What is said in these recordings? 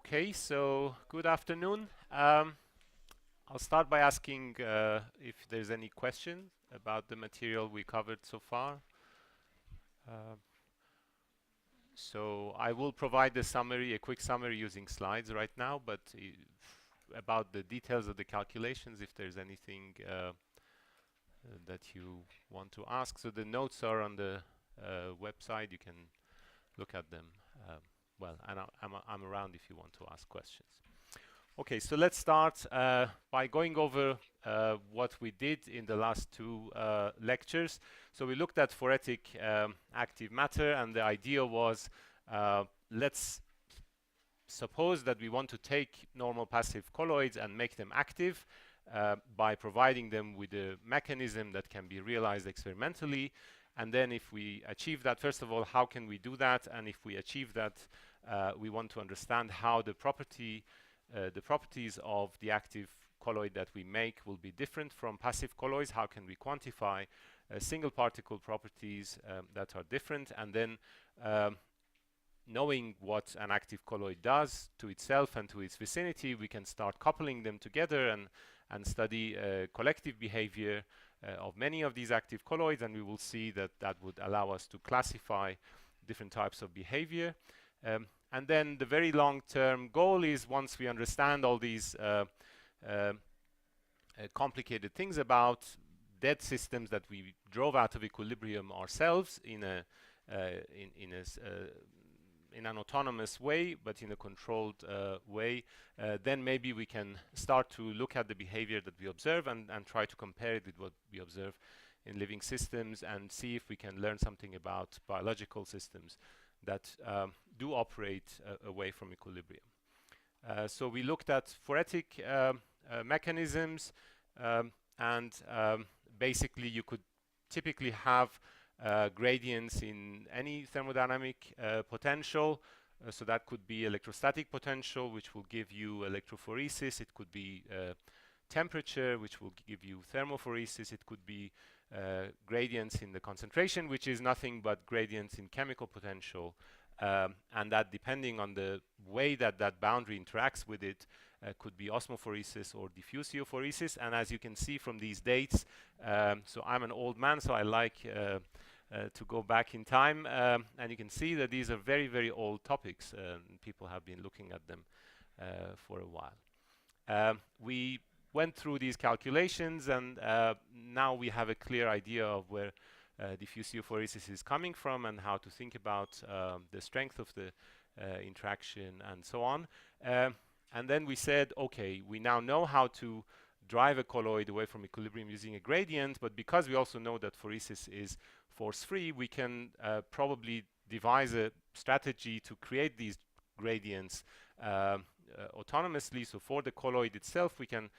Okay, so good afternoon. I'll start by asking if there's any question about the material we covered so far. Uh, so I will provide a summary, a quick summary using slides right now, but about the details of the calculations, if there's anything that you want to ask. So the notes are on the website. You can look at them. Well, and I'm around if you want to ask questions. Okay, so let's start by going over what we did in the last two lectures. So we looked at phoretic active matter, and the idea was let's suppose that we want to take normal passive colloids and make them active by providing them with a mechanism that can be realized experimentally. And then if we achieve that, first of all, how can we do that? And if we achieve that, we want to understand how the properties of the active colloid that we make will be different from passive colloids. How can we quantify single particle properties that are different? And then knowing what an active colloid does to itself and to its vicinity, we can start coupling them together and study collective behavior of many of these active colloids, and we will see that that would allow us to classify different types of behavior. And then the very long-term goal is, once we understand all these complicated things about dead systems that we drove out of equilibrium ourselves in an autonomous way, but in a controlled way, then maybe we can start to look at the behavior that we observe and try to compare it with what we observe in living systems and see if we can learn something about biological systems that do operate away from equilibrium. So we looked at phoretic mechanisms, and basically you could typically have gradients in any thermodynamic potential. So that could be electrostatic potential, which will give you electrophoresis. It could be temperature, which will give you thermophoresis. It could be gradients in the concentration, which is nothing but gradients in chemical potential. And that, depending on the way that that boundary interacts with it, could be osmophoresis or diffusiophoresis. And as you can see from these dates, so I'm an old man, so I like to go back in time, and you can see that these are very, very old topics. People have been looking at them for a while. We went through these calculations, and now we have a clear idea of where diffusiophoresis is coming from and how to think about the strength of the interaction and so on. And then we said, okay, we now know how to drive a colloid away from equilibrium using a gradient, but because we also know that phoresis is force-free, we can probably devise a strategy to create these gradients autonomously. So for the colloid itself, we can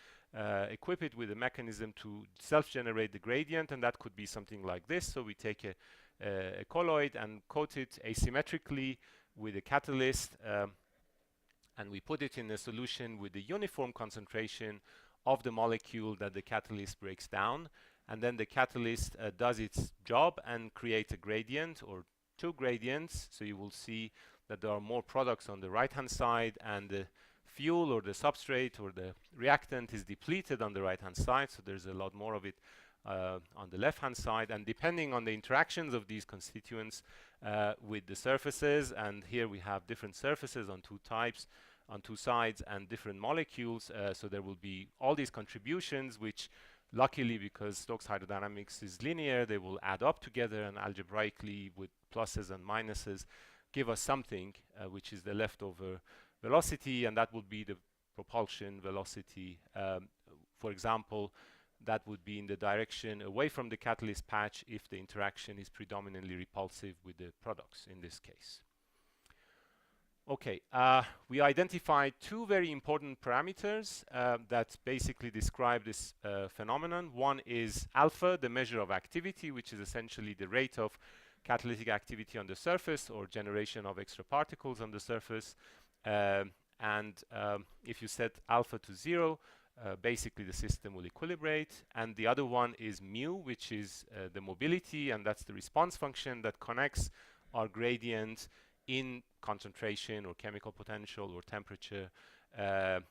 equip it with a mechanism to self-generate the gradient, and that could be something like this. So we take a colloid and coat it asymmetrically with a catalyst, and we put it in a solution with the uniform concentration of the molecule that the catalyst breaks down. And then the catalyst does its job and creates a gradient or two gradients. So you will see that there are more products on the right-hand side, and the fuel or the substrate or the reactant is depleted on the right-hand side. So there's a lot more of it on the left-hand side. And depending on the interactions of these constituents with the surfaces, and here we have different surfaces on two types, on two sides, and different molecules. So there will be all these contributions, which luckily, because Stokes hydrodynamics is linear, they will add up together and algebraically with pluses and minuses give us something which is the leftover velocity, and that would be the propulsion velocity. For example, that would be in the direction away from the catalyst patch if the interaction is predominantly repulsive with the products in this case. Okay, we identified two very important parameters that basically describe this phenomenon. One is alpha, the measure of activity, which is essentially the rate of catalytic activity on the surface or generation of extra particles on the surface. And if you set alpha to 0, basically the system will equilibrate. And the other one is mu, which is the mobility, and that's the response function that connects our gradient in concentration or chemical potential or temperature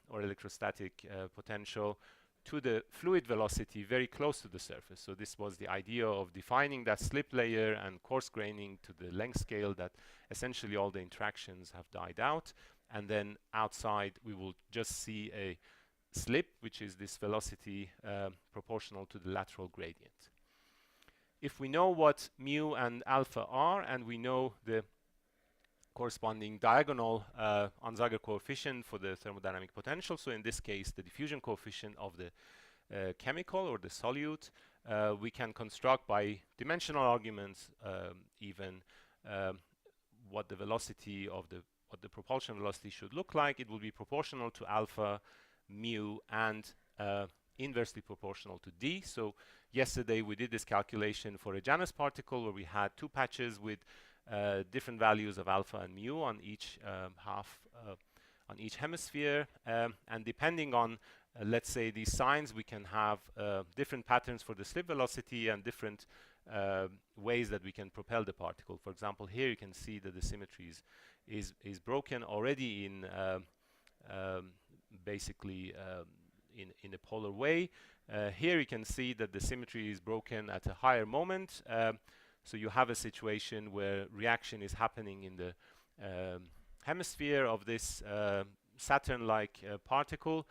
or electrostatic potential to the fluid velocity very close to the surface. So this was the idea of defining that slip layer and coarse graining to the length scale that essentially all the interactions have died out. And then outside we will just see a slip, which is this velocity proportional to the lateral gradient. If we know what mu and alpha are, and we know the corresponding diagonal Onsager coefficient for the thermodynamic potential, so in this case the diffusion coefficient of the chemical or the solute, we can construct by dimensional arguments even what the velocity of what the propulsion velocity should look like. It will be proportional to alpha, mu, and inversely proportional to d. So yesterday we did this calculation for a Janus particle where we had two patches with different values of alpha and mu on each on each hemisphere, and depending on let's say these signs, we can have different patterns for the slip velocity and different ways that we can propel the particle. For example, here you can see that the symmetry is broken already in basically in a polar way. Here you can see that the symmetry is broken at a higher moment. So you have a situation where reaction is happening in the hemisphere of this Saturn-like particle.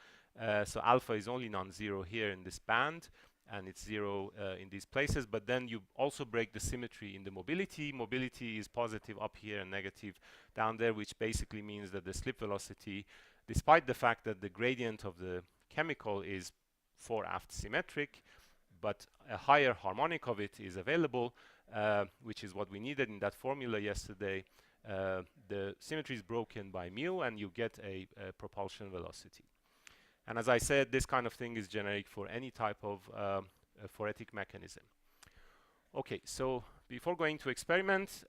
So alpha is only non-zero here in this band, and it's zero in these places. But then you also break the symmetry in the mobility. Mobility is positive up here and negative down there, which basically means that the slip velocity, despite the fact that the gradient of the chemical is fore-aft symmetric, but a higher harmonic of it is available, which is what we needed in that formula yesterday. The symmetry is broken by mu, and you get a propulsion velocity. And as I said, this kind of thing is generic for any type of phoretic mechanism. Okay, so before going to experiment,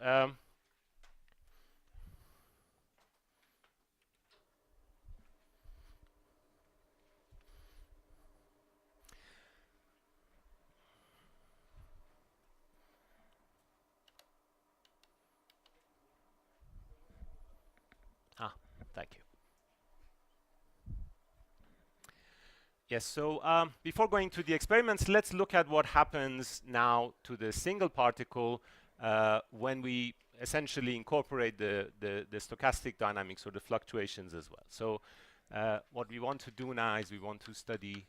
thank you. Yes, so before going to the experiments, let's look at what happens now to the single particle when we essentially incorporate the stochastic dynamics or the fluctuations as well. So what we want to do now is we want to study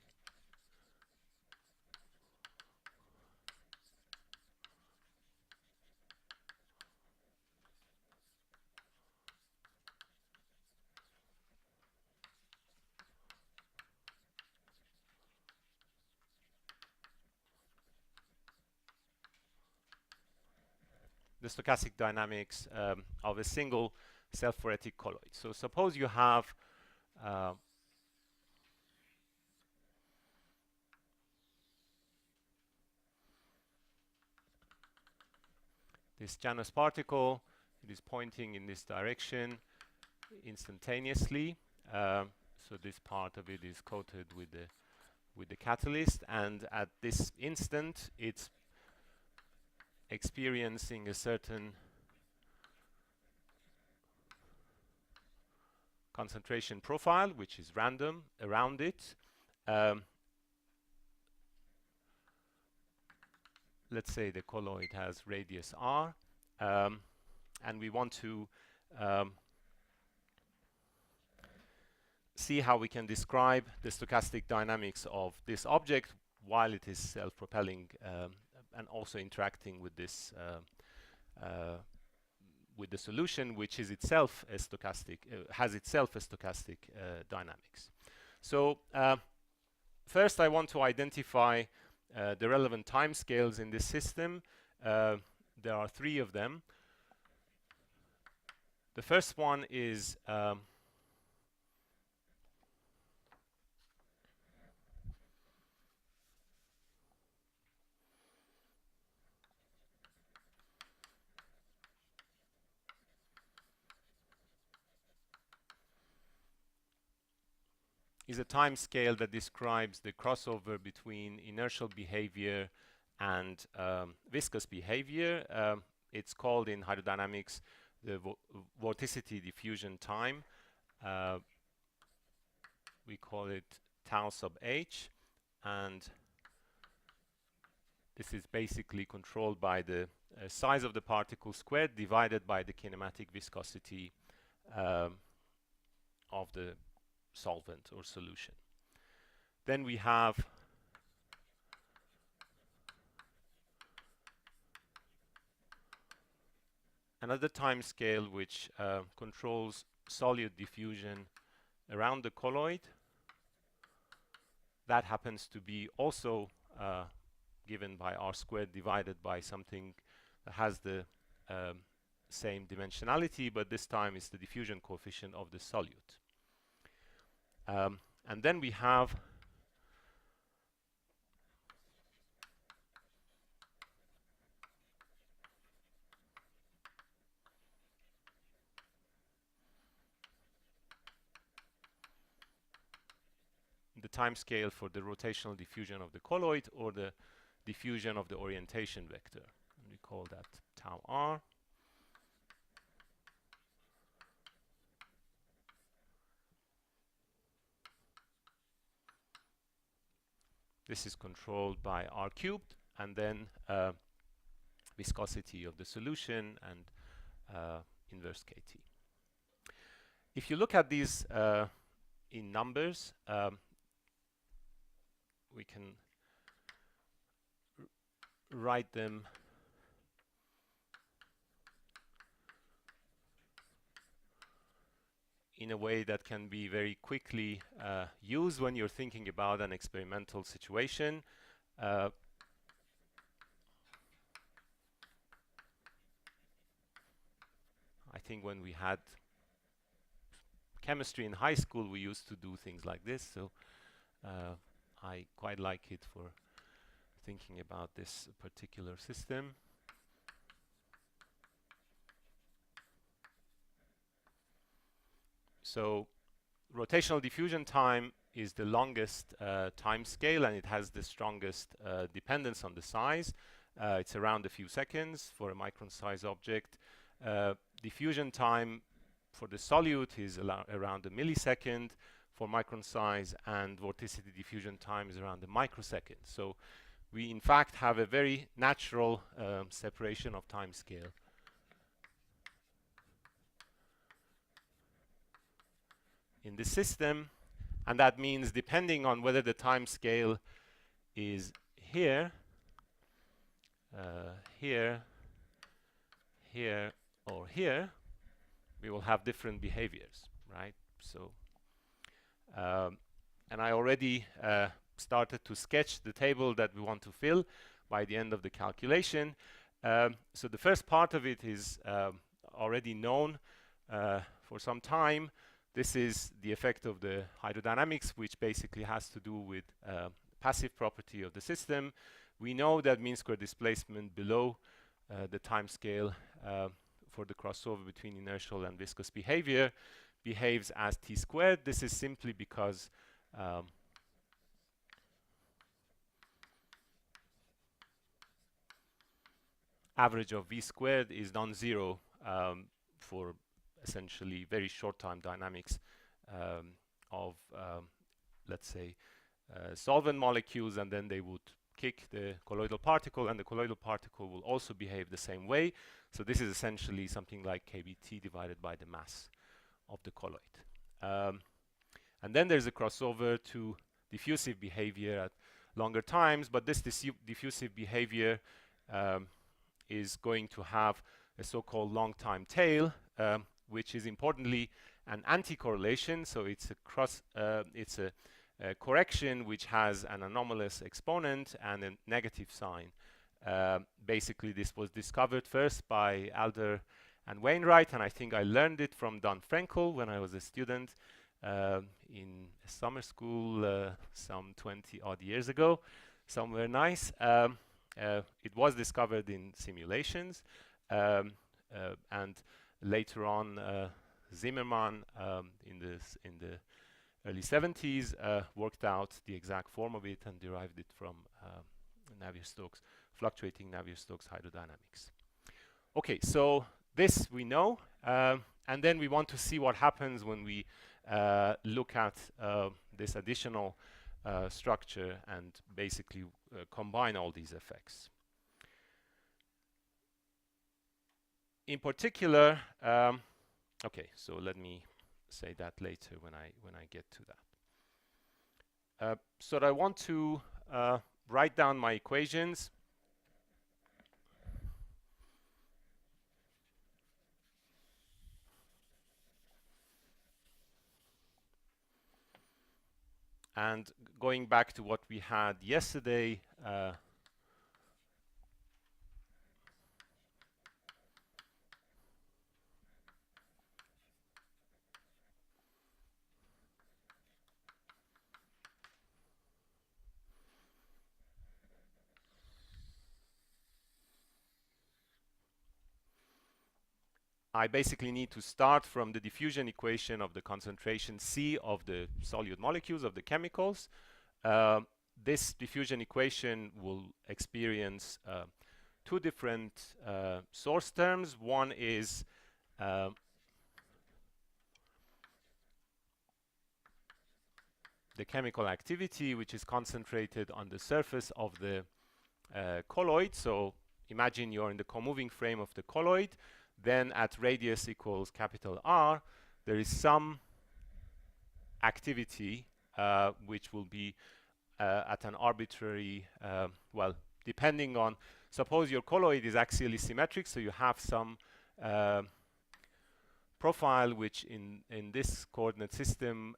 the stochastic dynamics of a single self-phoretic colloid. So suppose you have this Janus particle. It is pointing in this direction instantaneously. So this part of it is coated with the catalyst, and at this instant it's experiencing a certain concentration profile, which is random around it. Let's say the colloid has radius r, and we want to see how we can describe the stochastic dynamics of this object while it is self-propelling and also interacting with this with the solution, which is itself a stochastic, has itself a stochastic dynamics. So first I want to identify the relevant timescales in this system. There are three of them. The first one is a time scale that describes the crossover between inertial behavior and viscous behavior. It's called in hydrodynamics the vorticity diffusion time. We call it tau sub h, and this is basically controlled by the size of the particle squared divided by the kinematic viscosity of the solvent or solution. Then we have another time scale which controls solute diffusion around the colloid. That happens to be also given by r squared divided by something that has the same dimensionality, but this time it's the diffusion coefficient of the solute. And then we have the time scale for the rotational diffusion of the colloid or the diffusion of the orientation vector. And we call that tau r. This is controlled by r cubed, and then viscosity of the solution and inverse kT. If you look at these in numbers, we can write them in a way that can be very quickly used when you're thinking about an experimental situation. I think when we had chemistry in high school, we used to do things like this, so I quite like it for thinking about this particular system. So rotational diffusion time is the longest time scale, and it has the strongest dependence on the size. It's around a few seconds for a micron size object. Diffusion time for the solute is around a millisecond for micron size, and vorticity diffusion time is around a microsecond. So we in fact have a very natural separation of time scale. In the system, and that means depending on whether the time scale is here, here, here, or here, we will have different behaviors, right? So, and I already started to sketch the table that we want to fill by the end of the calculation. So the first part of it is already known for some time. This is the effect of the hydrodynamics, which basically has to do with passive property of the system. We know that mean square displacement below the time scale for the crossover between inertial and viscous behavior behaves as t squared. This is simply because average of v squared is non-zero for essentially very short time dynamics of let's say solvent molecules, and then they would kick the colloidal particle, and the colloidal particle will also behave the same way. So this is essentially something like kBt divided by the mass of the colloid. And then there's a crossover to diffusive behavior at longer times, but this diffusive behavior is going to have a so-called long time tail, which is importantly an anti-correlation. So it's a correction which has an anomalous exponent and a negative sign. Basically, this was discovered first by Alder and Wainwright, and I think I learned it from Don Frenkel when I was a student in a summer school some 20 odd years ago, somewhere nice. It was discovered in simulations, and later on Zimmermann in the early 70s worked out the exact form of it and derived it from Navier-Stokes, fluctuating Navier-Stokes hydrodynamics. Okay, so this we know, and then we want to see what happens when we look at this additional structure and basically combine all these effects. In particular, okay, so let me say that later when I get to that. So I want to write down my equations. And going back to what we had yesterday, I basically need to start from the diffusion equation of the concentration C of the solute molecules of the chemicals. This diffusion equation will experience two different source terms. One is the chemical activity, which is concentrated on the surface of the colloid. So imagine you're in the comoving frame of the colloid. Then at radius equals capital R, there is some activity which will be at an arbitrary, well, depending on, suppose your colloid is axially symmetric, so you have some profile which in this coordinate system,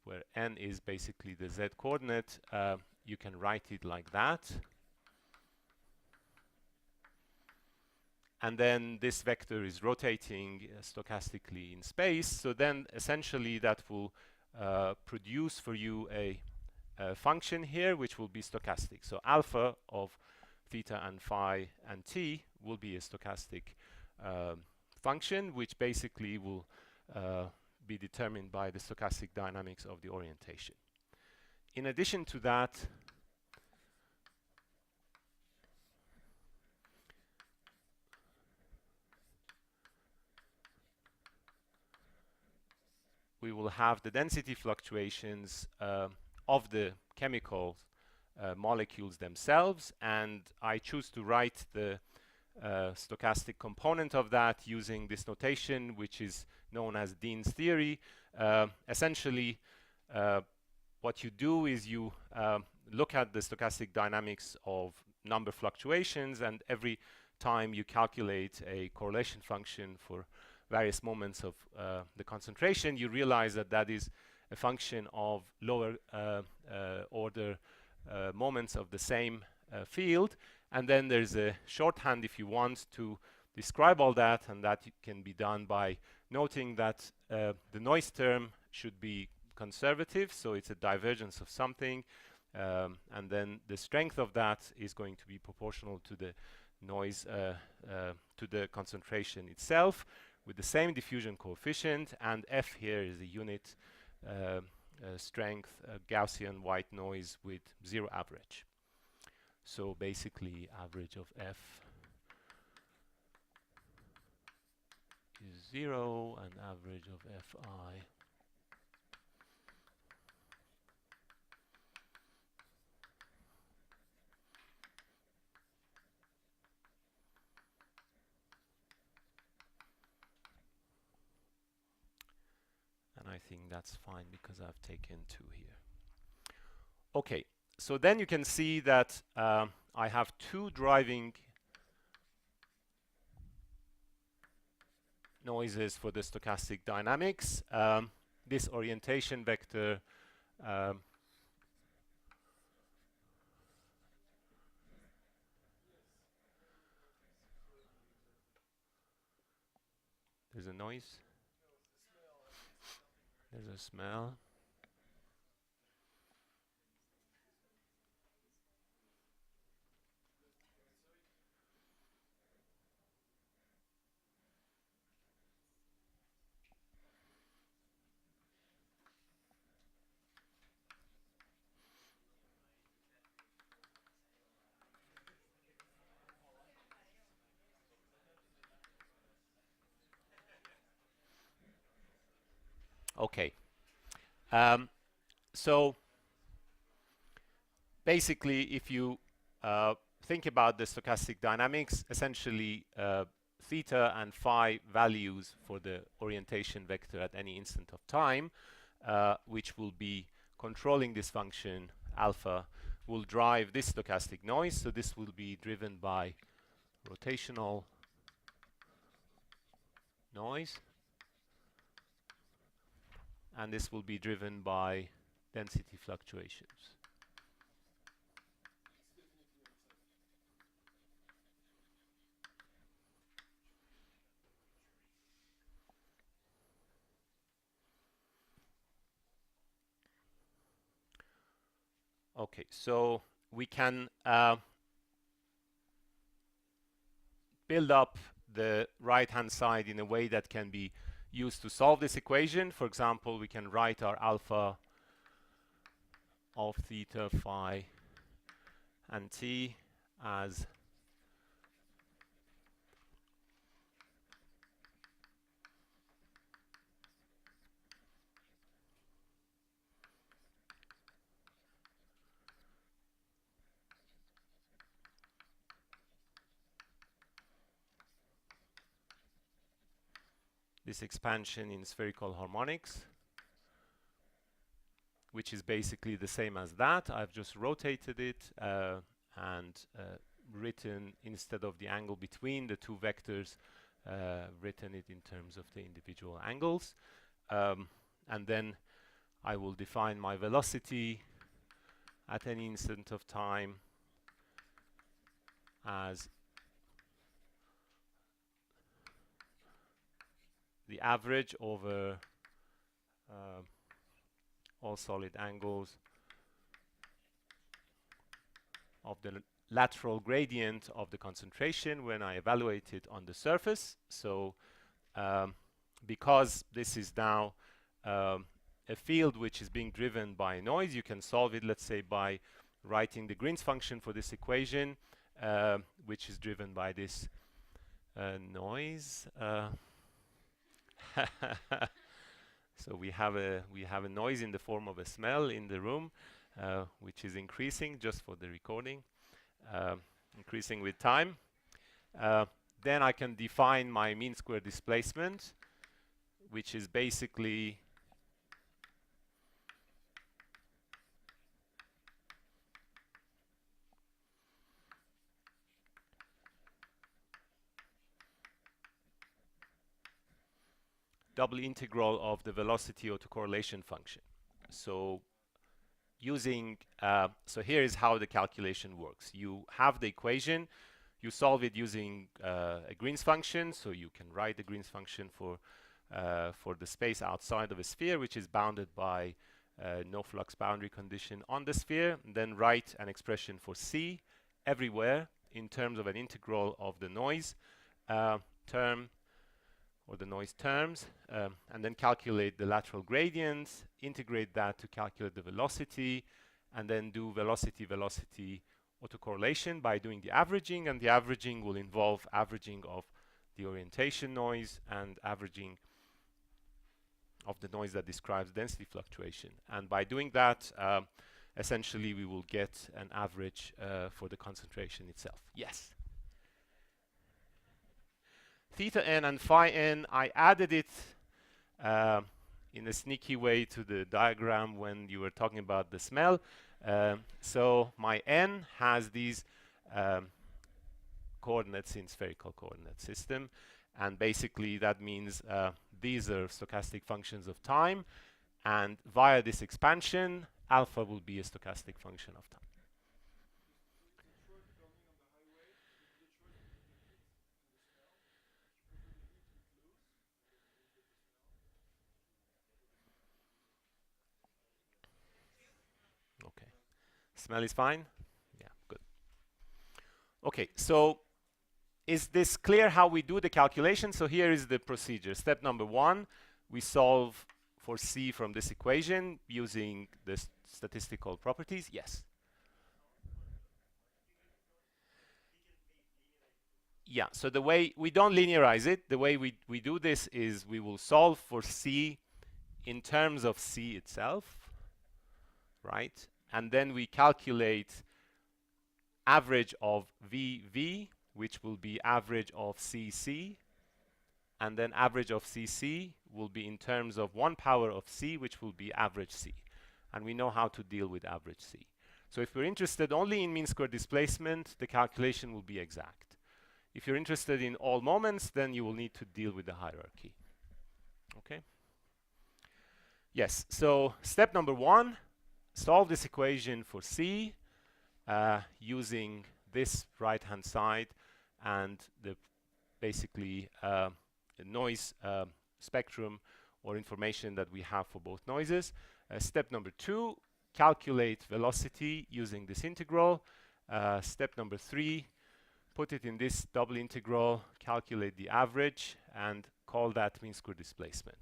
where n is basically the z coordinate, you can write it like that. And then this vector is rotating stochastically in space. So then essentially that will produce for you a function here which will be stochastic. So alpha of theta and phi and t will be a stochastic function which basically will be determined by the stochastic dynamics of the orientation. In addition to that, we will have the density fluctuations of the chemical molecules themselves, and I choose to write the stochastic component of that using this notation, which is known as Dean's theory. Essentially, what you do is you look at the stochastic dynamics of number fluctuations, and every time you calculate a correlation function for various moments of the concentration, you realize that that is a function of lower order moments of the same field. And then there's a shorthand if you want to describe all that, and that can be done by noting that the noise term should be conservative, so it's a divergence of something, and then the strength of that is going to be proportional to the noise, to the concentration itself, with the same diffusion coefficient, and F here is the unit strength Gaussian white noise with zero average. So basically average of F is 0 and average of Fi and I think that's fine because I've taken 2 here. Okay, so then you can see that I have 2 driving noises for the stochastic dynamics. This orientation vector there's a noise. There's a smell. Okay. So basically, if you think about the stochastic dynamics, essentially theta and phi values for the orientation vector at any instant of time, which will be controlling this function alpha, will drive this stochastic noise. So this will be driven by rotational noise, and this will be driven by density fluctuations. Okay, so we can build up the right-hand side in a way that can be used to solve this equation. For example, we can write our alpha of theta, phi, and t as this expansion in spherical harmonics, which is basically the same as that. I've just rotated it and written, instead of the angle between the two vectors, written it in terms of the individual angles. And then I will define my velocity at any instant of time as the average over all solid angles of the lateral gradient of the concentration when I evaluate it on the surface. So because this is now a field which is being driven by noise, you can solve it, let's say, by writing the Green's function for this equation, which is driven by this noise. So we have a noise in the form of a smell in the room, which is increasing, just for the recording, increasing with time. Then I can define my mean square displacement, which is basically double integral of the velocity autocorrelation function. So using, so here is how the calculation works. You have the equation, you solve it using a Green's function, so you can write the Green's function for the space outside of a sphere, which is bounded by no flux boundary condition on the sphere, and then write an expression for C everywhere in terms of an integral of the noise term, or the noise terms, and then calculate the lateral gradients, integrate that to calculate the velocity, and then do velocity autocorrelation by doing the averaging, and the averaging will involve averaging of the orientation noise and averaging of the noise that describes density fluctuation. And by doing that, essentially we will get an average for the concentration itself. Yes? Theta n and phi n, I added it in a sneaky way to the diagram when you were talking about the smell. So my n has these coordinates in spherical coordinate system, and basically that means these are stochastic functions of time, and via this expansion alpha will be a stochastic function of time. Okay, smell is fine? Yeah, good. Okay, so is this clear how we do the calculation? So here is the procedure. Step number one, we solve for C from this equation using the statistical properties. Yes. Yeah, so the way we don't linearize it, the way we do this is we will solve for C in terms of c itself, right? And then we calculate average of VV, which will be average of CC, and then average of CC will be in terms of 1 power of C, which will be average C. And we know how to deal with average C. So if we're interested only in mean square displacement, the calculation will be exact. If you're interested in all moments, then you will need to deal with the hierarchy. Okay? Yes, so step number 1, solve this equation for C using this right-hand side and the basically noise spectrum or information that we have for both noises. Step number 2, calculate velocity using this integral. Step number 3, put it in this double integral, calculate the average, and call that mean square displacement.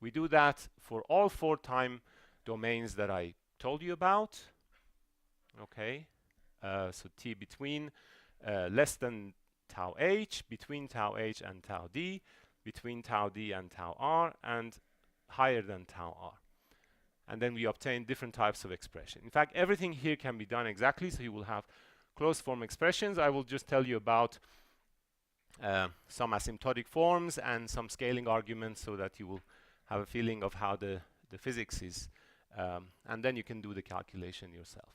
We do that for all 4 time domains that I told you about. Okay, so t between less than tau h, between tau h and tau d, between tau d and tau r, and higher than tau r. And then we obtain different types of expression. In fact, everything here can be done exactly, so you will have closed form expressions. I will just tell you about some asymptotic forms and some scaling arguments so that you will have a feeling of how the physics is. And then you can do the calculation yourself.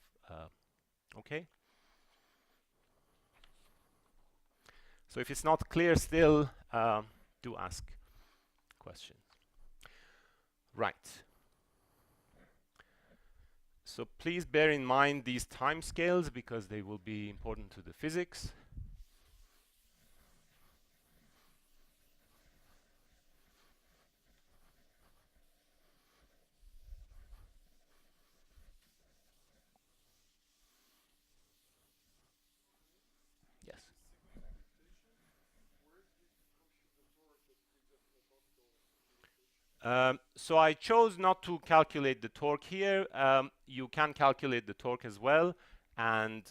Okay? So if it's not clear still, do ask questions. Right. So please bear in mind these time scales because they will be important to the physics. Yes. So I chose not to calculate the torque here. You can calculate the torque as well, and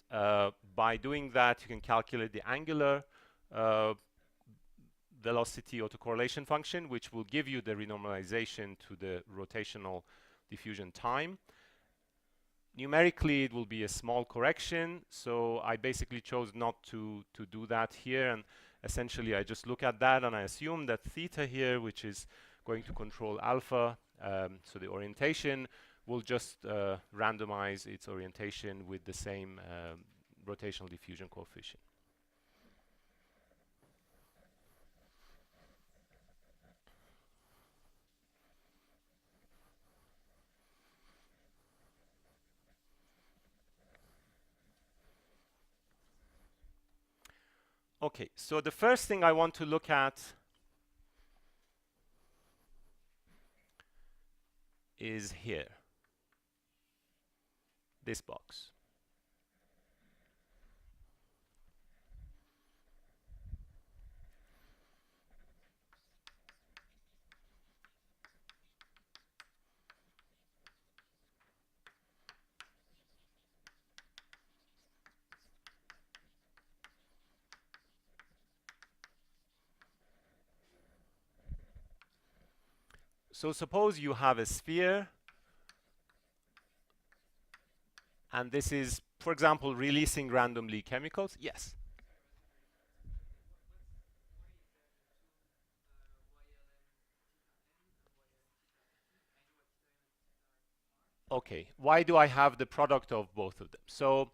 by doing that you can calculate the angular velocity autocorrelation function, which will give you the renormalization to the rotational diffusion time. Numerically it will be a small correction, so I basically chose not to do that here, and essentially I just look at that and I assume that theta here, which is going to control alpha, so the orientation will just randomize its orientation with the same rotational diffusion coefficient. Okay, so the first thing I want to look at is here, this box. So suppose you have a sphere, and this is, for example, releasing randomly chemicals. Yes. Okay, why do I have the product of both of them? So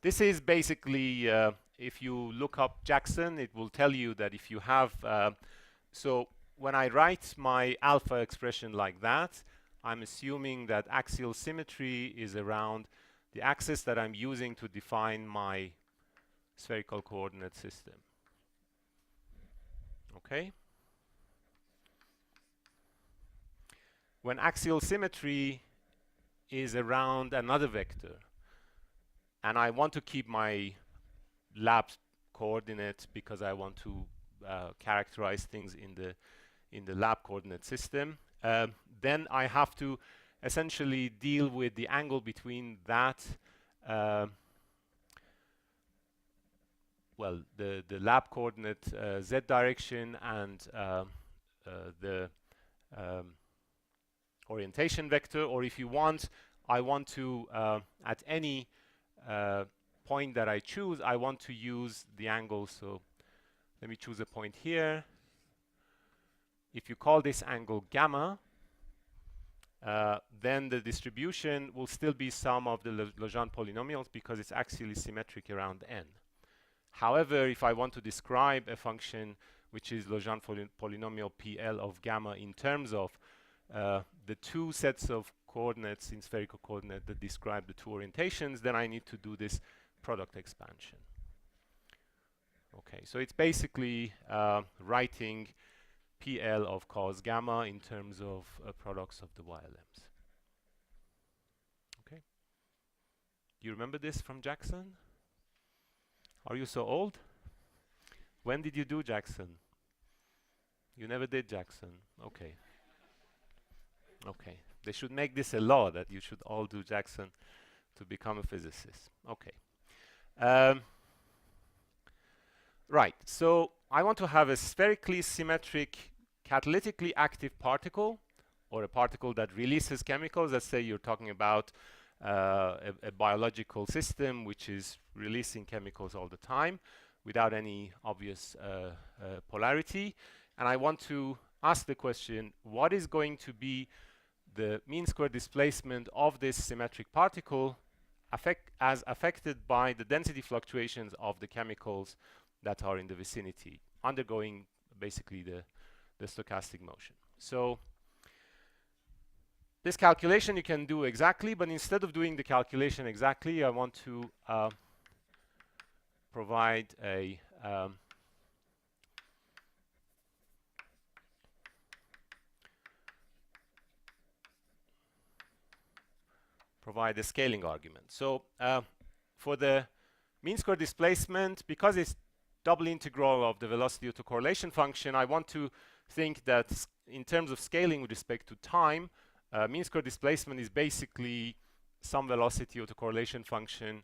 this is basically, if you look up Jackson, it will tell you that if you have, so when I write my alpha expression like that, I'm assuming that axial symmetry is around the axis that I'm using to define my spherical coordinate system. Okay? When axial symmetry is around another vector, and I want to keep my lab coordinate because I want to characterize things in the lab coordinate system, then I have to essentially deal with the angle between that, well, the lab coordinate z direction and the orientation vector, or if you want, I want to, at any point that I choose, I want to use the angle. So let me choose a point here. If you call this angle gamma, then the distribution will still be sum of the Legendre polynomials because it's axially symmetric around n. However, if I want to describe a function which is Legendre polynomial PL of gamma in terms of the two sets of coordinates in spherical coordinate that describe the two orientations, then I need to do this product expansion. Okay, so it's basically writing PL of cos gamma in terms of products of the YLMs. Okay. Do you remember this from Jackson? Are you so old? When did you do Jackson? You never did Jackson. Okay. Okay. They should make this a law that you should all do Jackson to become a physicist. Okay. Right. So I want to have a spherically symmetric, catalytically active particle, or a particle that releases chemicals. Let's say you're talking about a biological system which is releasing chemicals all the time without any obvious polarity. And I want to ask the question, what is going to be the mean square displacement of this symmetric particle as affected by the density fluctuations of the chemicals that are in the vicinity, undergoing basically the stochastic motion. So this calculation you can do exactly, but instead of doing the calculation exactly, I want to provide a scaling argument. So for the mean square displacement, because it's double integral of the velocity autocorrelation function, I want to think that in terms of scaling with respect to time, mean square displacement is basically some velocity autocorrelation function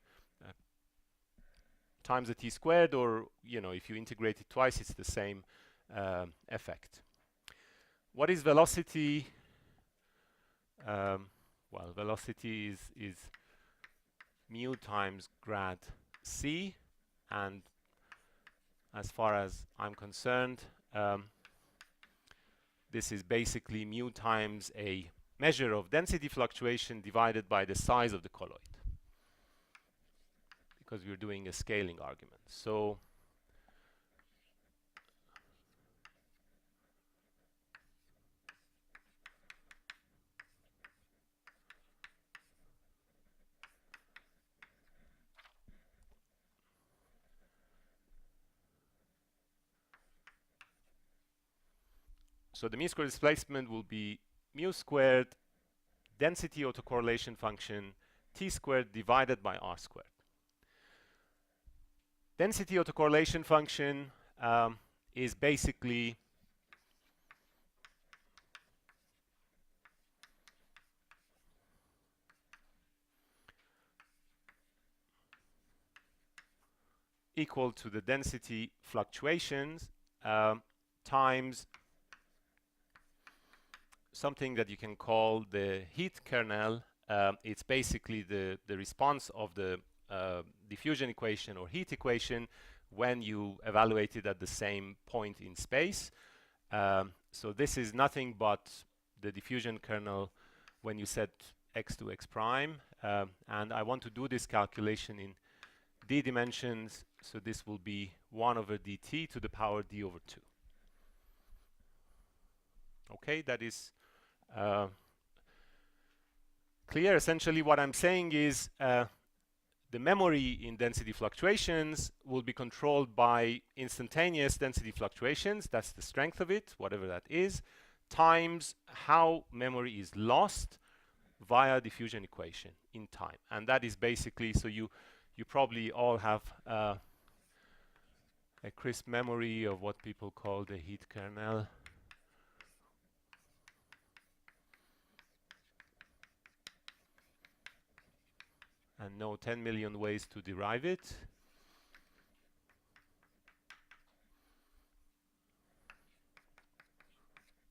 times the t squared, or if you integrate it twice, it's the same effect. What is velocity? Well, velocity is mu times grad c, and as far as I'm concerned, this is basically mu times a measure of density fluctuation divided by the size of the colloid, because we're doing a scaling argument. So the mean square displacement will be mu squared density autocorrelation function t squared divided by r squared. Density autocorrelation function is basically equal to the density fluctuations times something that you can call the heat kernel. It's basically the response of the diffusion equation or heat equation when you evaluate it at the same point in space. So this is nothing but the diffusion kernel when you set x to x prime. And I want to do this calculation in d dimensions, so this will be 1 over dt to the power d over 2. Okay, that is clear. Essentially what I'm saying is the memory in density fluctuations will be controlled by instantaneous density fluctuations, that's the strength of it, whatever that is, times how memory is lost via diffusion equation in time. And that is basically, so you probably all have a crisp memory of what people call the heat kernel. And know 10 million ways to derive it.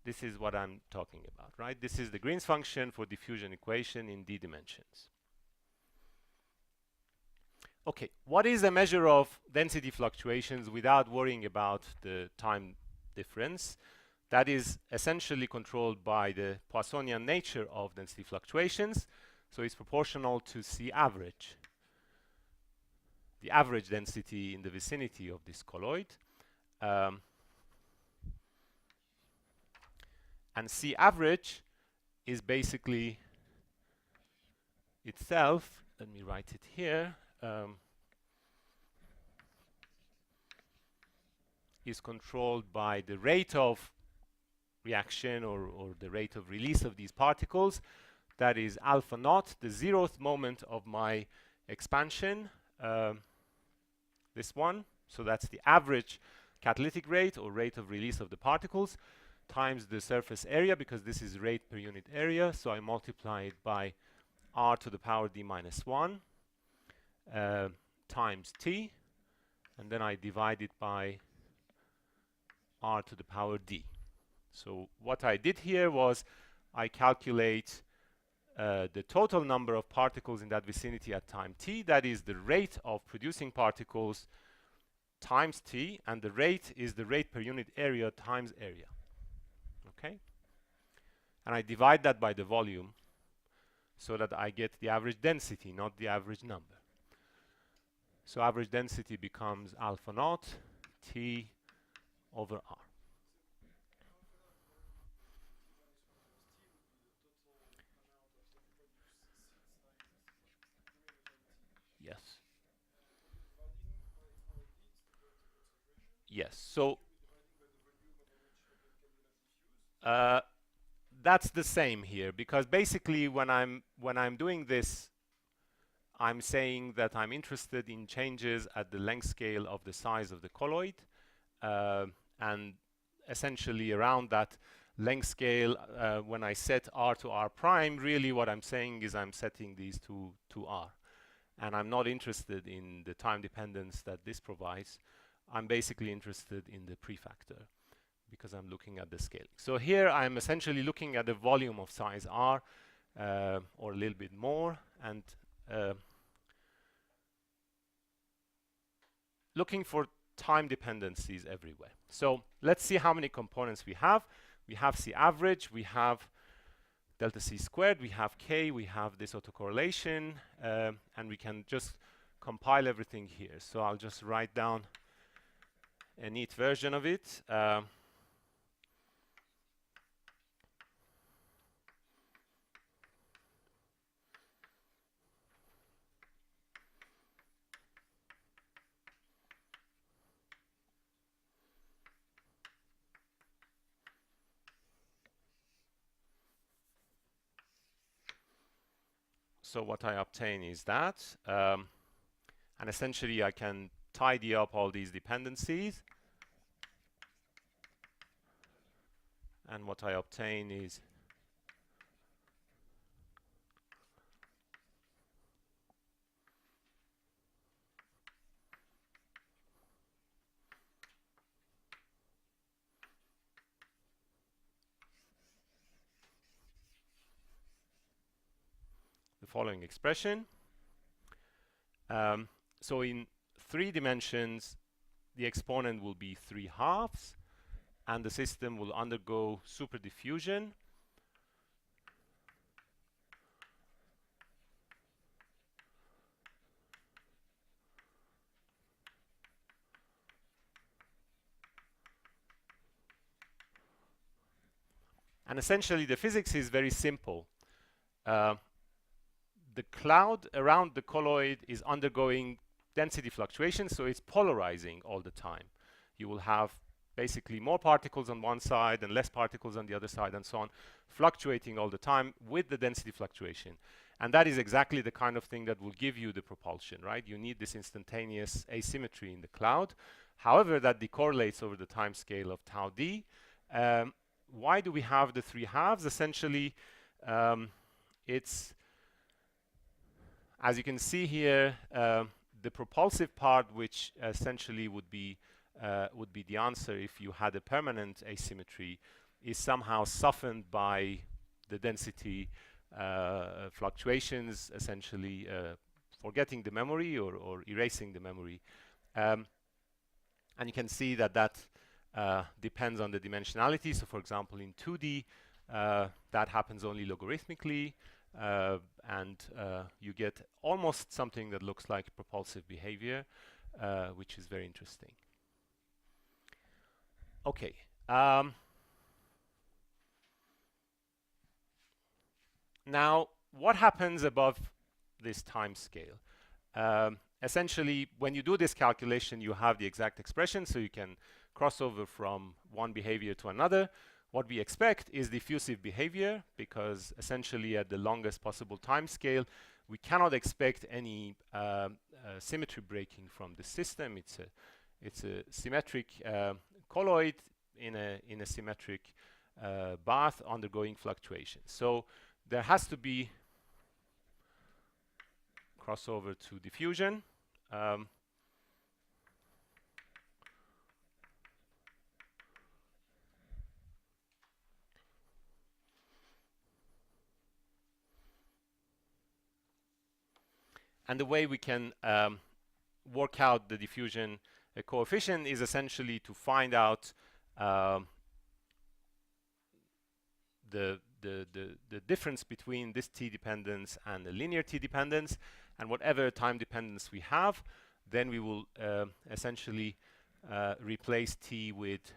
This is what I'm talking about, right? This is the Green's function for diffusion equation in d dimensions. Okay, what is a measure of density fluctuations without worrying about the time difference? That is essentially controlled by the Poissonian nature of density fluctuations. So it's proportional to C average, the average density in the vicinity of this colloid. And C average is basically itself, let me write it here, is controlled by the rate of reaction or the rate of release of these particles. That is alpha naught, the 0th moment of my expansion, this one. So that's the average catalytic rate or rate of release of the particles times the surface area, because this is rate per unit area. So I multiply it by r to the power d minus 1 times t, and then I divide it by r to the power d. So what I did here was I calculate the total number of particles in that vicinity at time t. That is the rate of producing particles times t, and the rate is the rate per unit area times area. Okay? And I divide that by the volume so that I get the average density, not the average number. So average density becomes alpha naught T over R. Yes. Yes. So that's the same here, because basically when I'm doing this, I'm saying that I'm interested in changes at the length scale of the size of the colloid, and essentially around that length scale, when I set R to R prime, really what I'm saying is I'm setting these to R. And I'm not interested in the time dependence that this provides. I'm basically interested in the prefactor, because I'm looking at the scaling. So here I'm essentially looking at the volume of size R, or a little bit more, and looking for time dependencies everywhere. So let's see how many components we have. We have C average, we have delta C squared, we have K, we have this autocorrelation, and we can just compile everything here. So I'll just write down a neat version of it. So what I obtain is that, and essentially I can tidy up all these dependencies, and what I obtain is the following expression. So in 3 dimensions, the exponent will be 3/2, and the system will undergo superdiffusion. And essentially the physics is very simple. The cloud around the colloid is undergoing density fluctuations, so it's polarizing all the time. You will have basically more particles on one side and less particles on the other side, and so on, fluctuating all the time with the density fluctuation. And that is exactly the kind of thing that will give you the propulsion, right? You need this instantaneous asymmetry in the cloud. However, that decorrelates over the time scale of tau d. Why do we have the 3/2? Essentially, it's, as you can see here, the propulsive part, which essentially would be the answer if you had a permanent asymmetry, is somehow softened by the density fluctuations, essentially forgetting the memory or erasing the memory. And you can see that that depends on the dimensionality. So for example, in 2D, that happens only logarithmically, and you get almost something that looks like propulsive behavior, which is very interesting. Okay. Now, what happens above this time scale? Essentially, when you do this calculation, you have the exact expression, so you can cross over from one behavior to another. What we expect is diffusive behavior, because essentially at the longest possible time scale, we cannot expect any symmetry breaking from the system. It's a symmetric colloid in a symmetric bath undergoing fluctuation. So there has to be crossover to diffusion. And the way we can work out the diffusion coefficient is essentially to find out the difference between this t dependence and the linear t dependence, and whatever time dependence we have, then we will essentially replace t with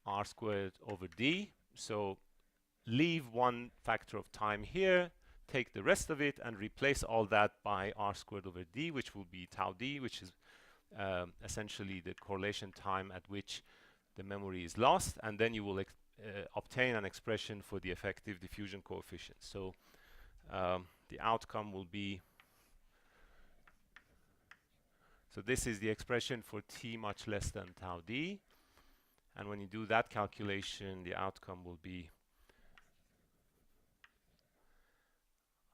r squared over d. So leave one factor of time here, take the rest of it and replace all that by r squared over d, which will be tau d, which is essentially the correlation time at which the memory is lost, and then you will obtain an expression for the effective diffusion coefficient. So the outcome will be, so this is the expression for t much less than tau d, and when you do that calculation, the outcome will be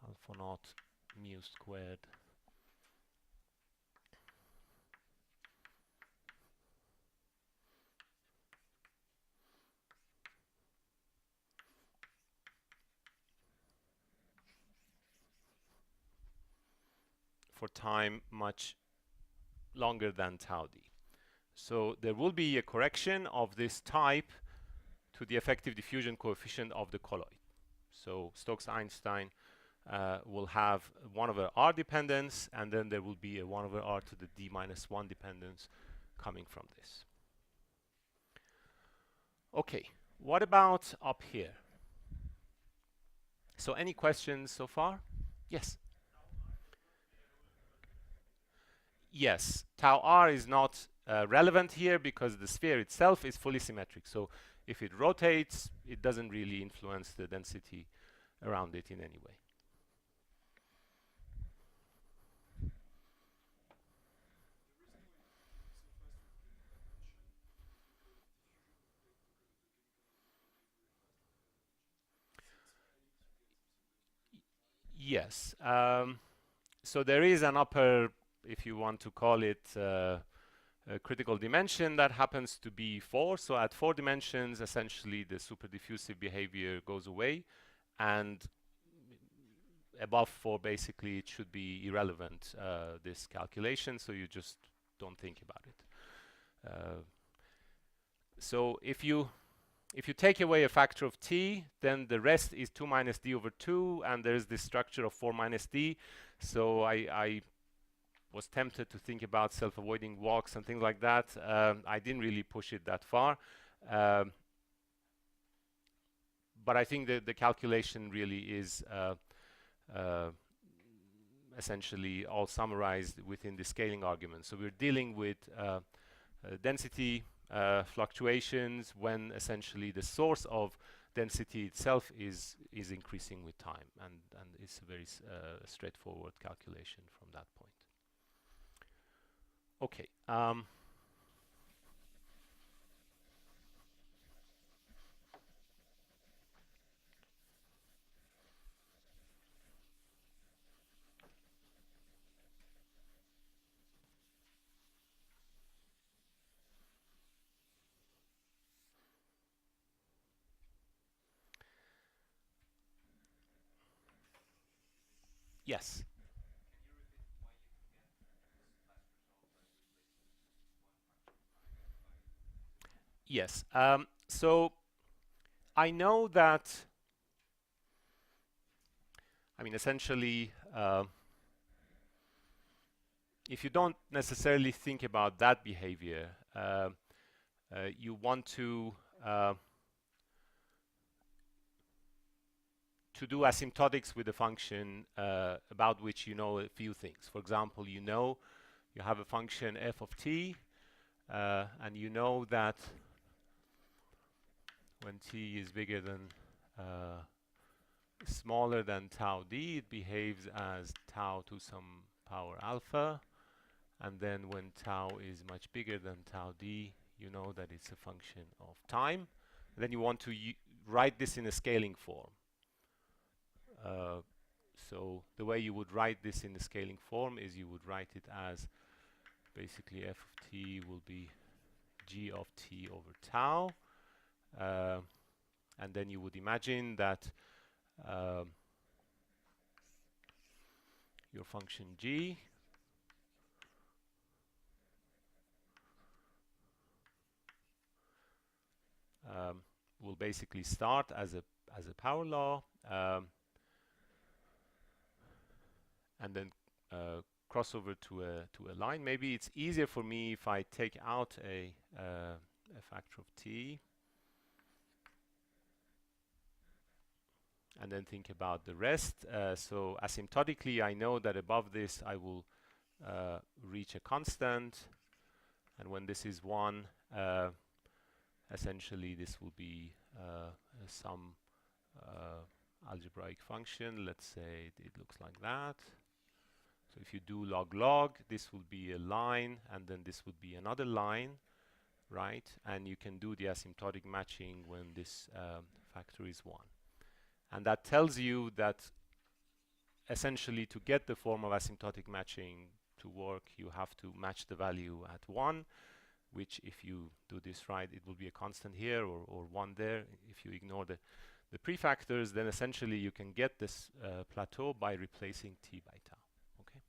alpha naught mu squared for time much longer than tau d. So there will be a correction of this type to the effective diffusion coefficient of the colloid. So Stokes-Einstein will have 1 over r dependence, and then there will be a 1 over r to the d minus 1 dependence coming from this. Okay, what about up here? So any questions so far? Yes. Yes, tau r is not relevant here because the sphere itself is fully symmetric. So if it rotates, it doesn't really influence the density around it in any way. Yes. So there is an upper, if you want to call it, a critical dimension that happens to be 4. So at 4 dimensions, essentially the superdiffusive behavior goes away, and above 4, basically, it should be irrelevant, this calculation, so you just don't think about it. So if you take away a factor of t, then the rest is 2 minus d over 2, and there's this structure of 4 minus d. So I was tempted to think about self-avoiding walks and things like that. I didn't really push it that far. But I think that the calculation really is essentially all summarized within the scaling argument. So we're dealing with density fluctuations when essentially the source of density itself is increasing with time, and it's a very straightforward calculation from that point. Okay. Yes. Yes. So I know that, I mean, essentially, if you don't necessarily think about that behavior, you want uh, to do asymptotics with a function about which you know a few things. For example, you know you have a function f of t, and you know that when t is bigger than smaller than tau d, it behaves as tau to some power alpha. And then when tau is much bigger than tau d, you know that it's a function of time. And then you want to write this in a scaling form. So the way you would write this in the scaling form is you would write it as basically f of t will be g of t over tau. And then you would imagine that your function g will basically start as a power law, and then cross over to a line. Maybe it's easier for me if I take out a factor of t and then think about the rest. So asymptotically, I know that above this I will reach a constant, and when this is 1, essentially this will be some algebraic function. Let's say it looks like that. So if you do log, this will be a line, and then this would be another line, right? And you can do the asymptotic matching when this factor is 1. And that tells you that essentially to get the form of asymptotic matching to work, you have to match the value at 1, which if you do this right, it will be a constant here or 1 there. If you ignore the prefactors, then essentially you can get this plateau by replacing t by tau. Okay.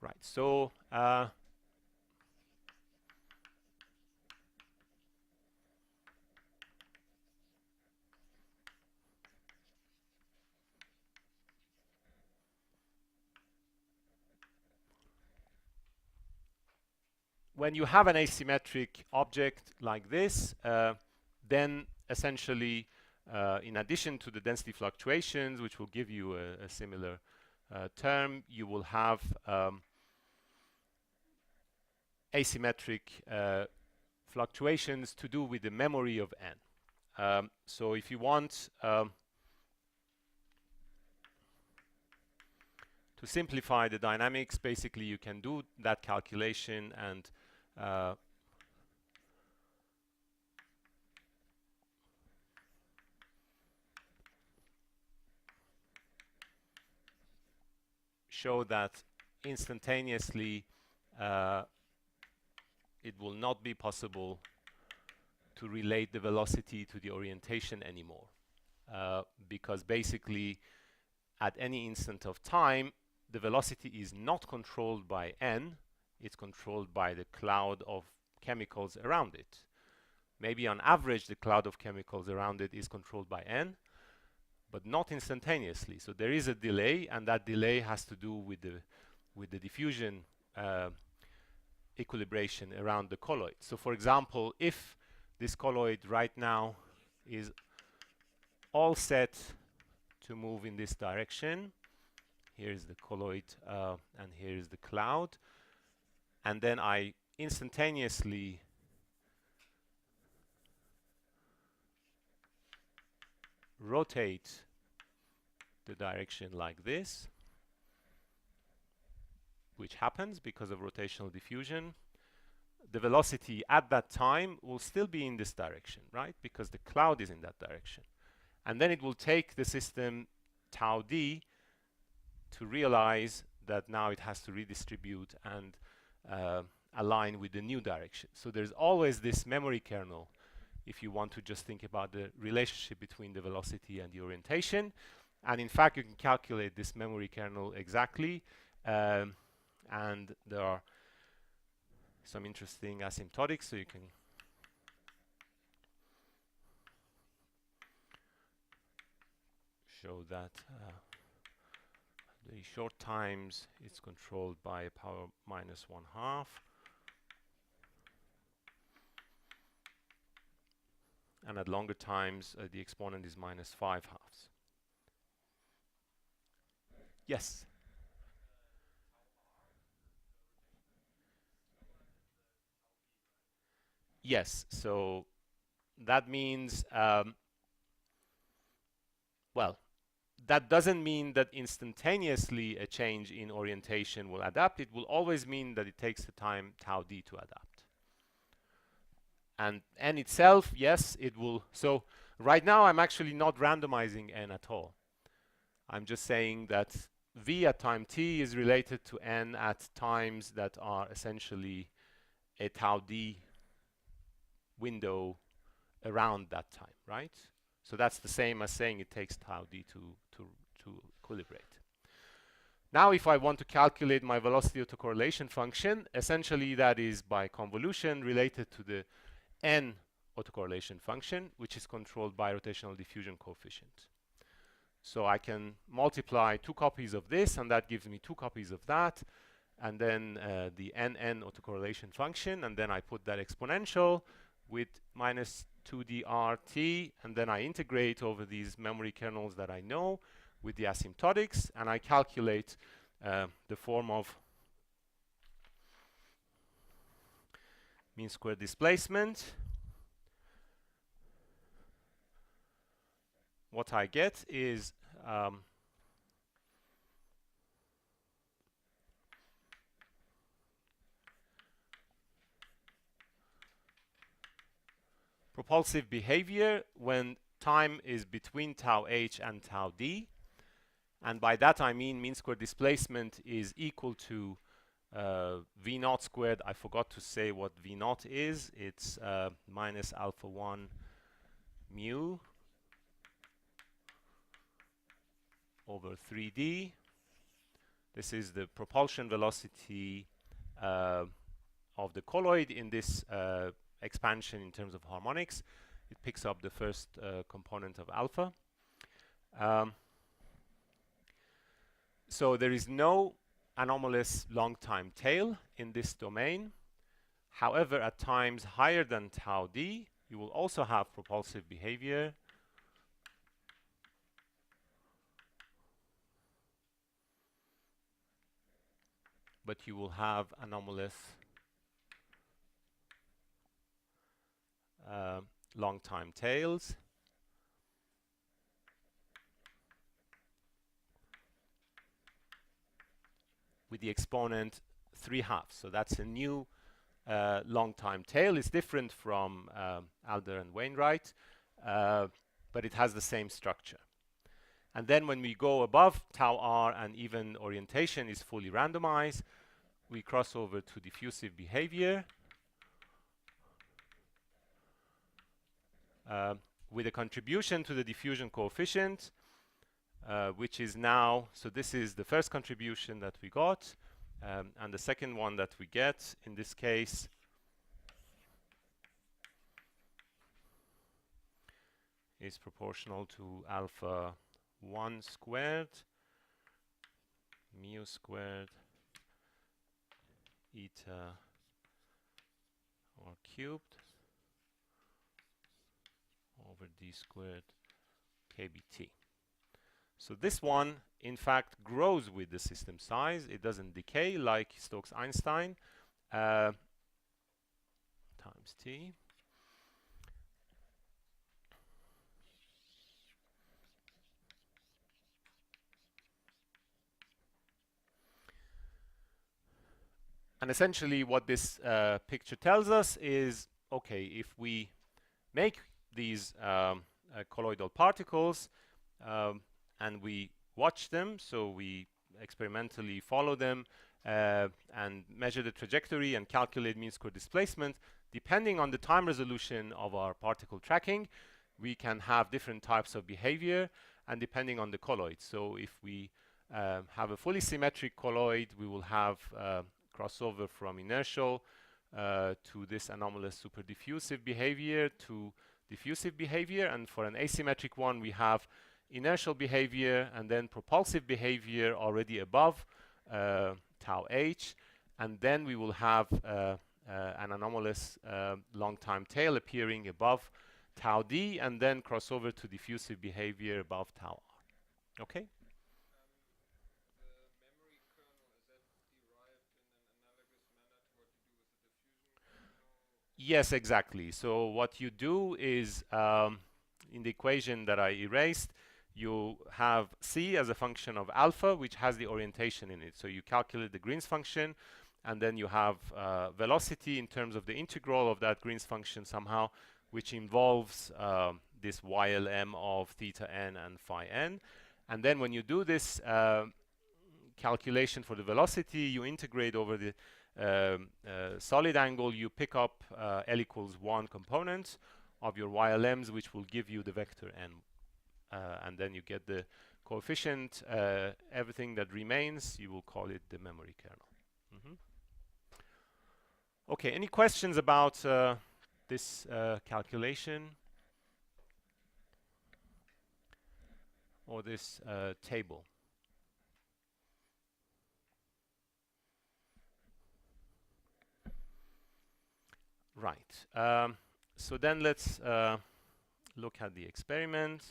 Right. So when you have an asymmetric object like this, then essentially, in addition to the density fluctuations, which will give you a similar term, you will have asymmetric fluctuations to do with the memory of n. So if you want to simplify the dynamics, basically you can do that calculation and show that instantaneously it will not be possible to relate the velocity to the orientation anymore, because basically at any instant of time the velocity is not controlled by n, it's controlled by the cloud of chemicals around it. Maybe on average the cloud of chemicals around it is controlled by n, but not instantaneously. So there is a delay, and that delay has to do with the diffusion equilibration around the colloid. So for example, if this colloid right now is all set to move in this direction, here's the colloid and here's the cloud, and then I instantaneously rotate the direction like this, which happens because of rotational diffusion, the velocity at that time will still be in this direction, right? Because the cloud is in that direction. And then it will take the system tau d to realize that now it has to redistribute and align with the new direction. So there's always this memory kernel if you want to just think about the relationship between the velocity and the orientation. And in fact, you can calculate this memory kernel exactly. And there are some interesting asymptotics, so you can show that the short times it's controlled by a power minus 1/2. And at longer times, the exponent is minus 5/2. Yes? Yes, so that means, well, that doesn't mean that instantaneously a change in orientation will adapt. It will always mean that it takes the time tau d to adapt. And n itself, yes, it will. So right now I'm actually not randomizing n at all. I'm just saying that v at time t is related to n at times that are essentially a tau d window around that time, right? So that's the same as saying it takes tau d to equilibrate. Now if I want to calculate my velocity autocorrelation function, essentially that is by convolution related to the n autocorrelation function, which is controlled by rotational diffusion coefficient. So I can multiply 2 copies of this, and that gives me 2 copies of that, and then the nn autocorrelation function, and then I put that exponential with minus 2d rt, and then I integrate over these memory kernels that I know with the asymptotics, and I calculate the form of mean squared displacement. What I get is propulsive behavior when time is between tau h and tau d. And by that I mean squared displacement is equal to v naught squared. I forgot to say what v naught is. It's minus alpha 1 mu over 3d. This is the propulsion velocity of the colloid in this expansion in terms of harmonics. It picks up the first component of alpha. So there is no anomalous long time tail in this domain. However, at times higher than tau d, you will also have propulsive behavior. But you will have anomalous long time tails. With the exponent 3/2. So that's a new long time tail. It's different from Alder and Wainwright, but it has the same structure. And then when we go above tau r and even orientation is fully randomized, we cross over to diffusive behavior with a contribution to the diffusion coefficient, which is now, so this is the first contribution that we got, and the second one that we get in this case is proportional to alpha 1 squared mu squared eta r cubed over d squared kbt. So this one, in fact, grows with the system size. It doesn't decay like Stokes-Einstein times t. And essentially what this picture tells us is, okay, if we make these colloidal particles and we watch them, so we experimentally follow them and measure the trajectory and calculate mean square displacement, depending on the time resolution of our particle tracking, we can have different types of behavior, and depending on the colloid. So if we have a fully symmetric colloid, we will have crossover from inertial to this anomalous super diffusive behavior to diffusive behavior, and for an asymmetric one we have inertial behavior and then propulsive behavior already above tau h, and then we will have an anomalous long time tail appearing above tau d, and then crossover to diffusive behavior above tau r. Okay? Yes, exactly. So what you do is, in the equation that I erased, you have c as a function of alpha, which has the orientation in it. So you calculate the Green's function, and then you have velocity in terms of the integral of that Green's function somehow, which involves this YLM of theta n and phi n. And then when you do this calculation for the velocity, you integrate over the solid angle, you pick up L equals 1 component of your YLMs, which will give you the vector n. And then you get the coefficient, everything that remains, you will call it the memory kernel. Okay, any questions about this calculation or this table? Right. So then let's look at the experiment.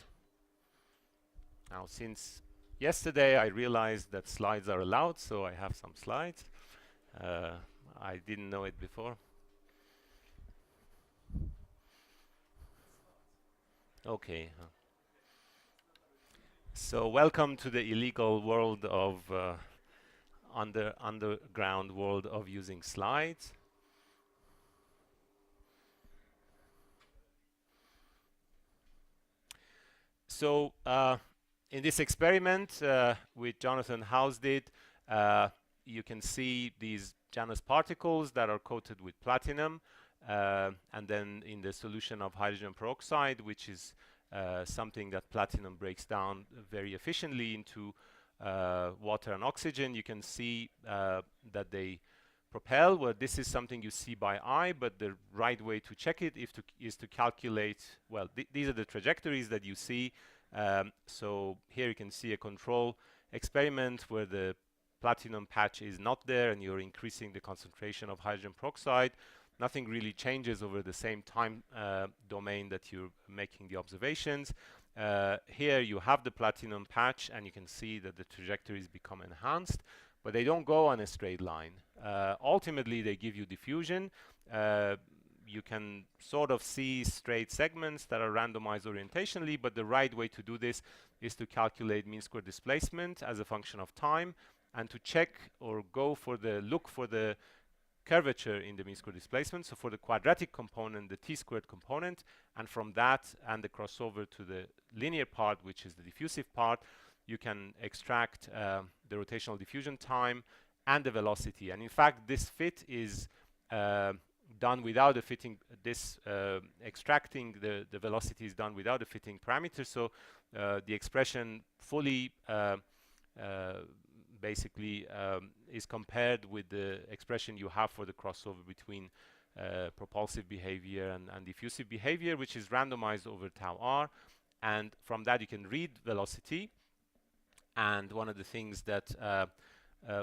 Now, since yesterday I realized that slides are allowed, so I have some slides. I didn't know it before. Okay. So welcome to the illegal world of underground world of using slides. So in this experiment which Jonathan House did, you can see these Janus particles that are coated with platinum, and then in the solution of hydrogen peroxide, which is something that platinum breaks down very efficiently into water and oxygen, you can see that they propel. Well, this is something you see by eye, but the right way to check it is to calculate, well, these are the trajectories that you see. So here you can see a control experiment where the platinum patch is not there and you're increasing the concentration of hydrogen peroxide. Nothing really changes over the same time domain that you're making the observations. Here you have the platinum patch and you can see that the trajectories become enhanced, but they don't go on a straight line. Ultimately, they give you diffusion. You can sort of see straight segments that are randomized orientationally, but the right way to do this is to calculate mean square displacement as a function of time and to check or look for the curvature in the mean square displacement. So for the quadratic component, the t-squared component, and from that and the crossover to the linear part, which is the diffusive part, you can extract the rotational diffusion time and the velocity. And in fact, this fit is done without a fitting. Extracting the velocity is done without a fitting parameter. So the expression fully basically is compared with the expression you have for the crossover between propulsive behavior and diffusive behavior, which is randomized over tau r. And from that you can read velocity. And one of the things that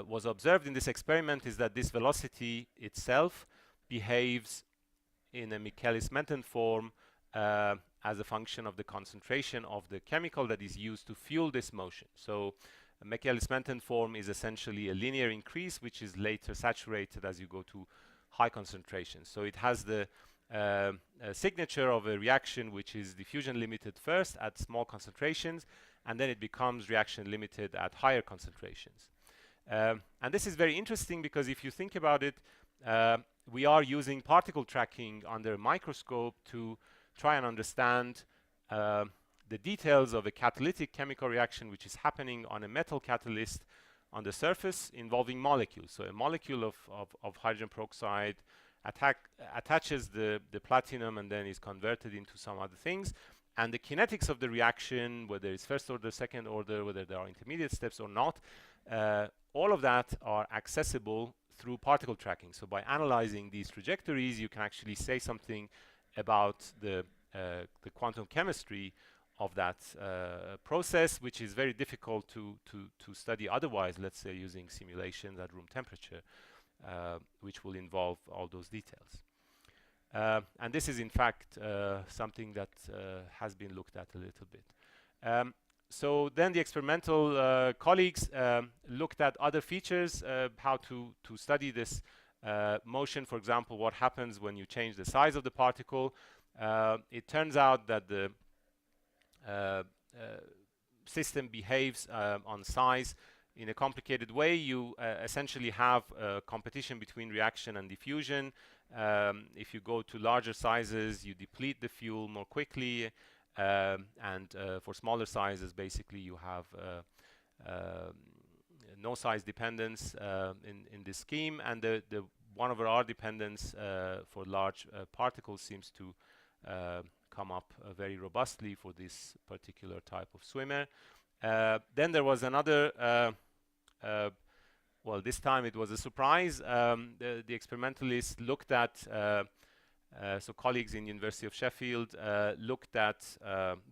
was observed in this experiment is that this velocity itself behaves in a Michaelis-Menten form as a function of the concentration of the chemical that is used to fuel this motion. So a Michaelis-Menten form is essentially a linear increase, which is later saturated as you go to high concentrations. So it has the signature of a reaction which is diffusion limited first at small concentrations, and then it becomes reaction limited at higher concentrations. And this is very interesting because if you think about it, we are using particle tracking under a microscope to try and understand the details of a catalytic chemical reaction which is happening on a metal catalyst on the surface involving molecules. So a molecule of hydrogen peroxide attaches the platinum and then is converted into some other things. And the kinetics of the reaction, whether it's first order, second order, whether there are intermediate steps or not, all of that are accessible through particle tracking. So by analyzing these trajectories, you can actually say something about the quantum chemistry of that process, which is very difficult to study otherwise, let's say using simulations at room temperature, which will involve all those details. And this is in fact something that has been looked at a little bit. So then the experimental colleagues looked at other features, how to study this motion. For example, what happens when you change the size of the particle. It turns out that the system behaves on size in a complicated way. You essentially have competition between reaction and diffusion. If you go to larger sizes, you deplete the fuel more quickly, and for smaller sizes, basically you have no size dependence in this scheme, and the 1/r dependence for large particles seems to come up very robustly for this particular type of swimmer. Then there was another, well, this time it was a surprise. The experimentalists looked at, so colleagues in University of Sheffield looked at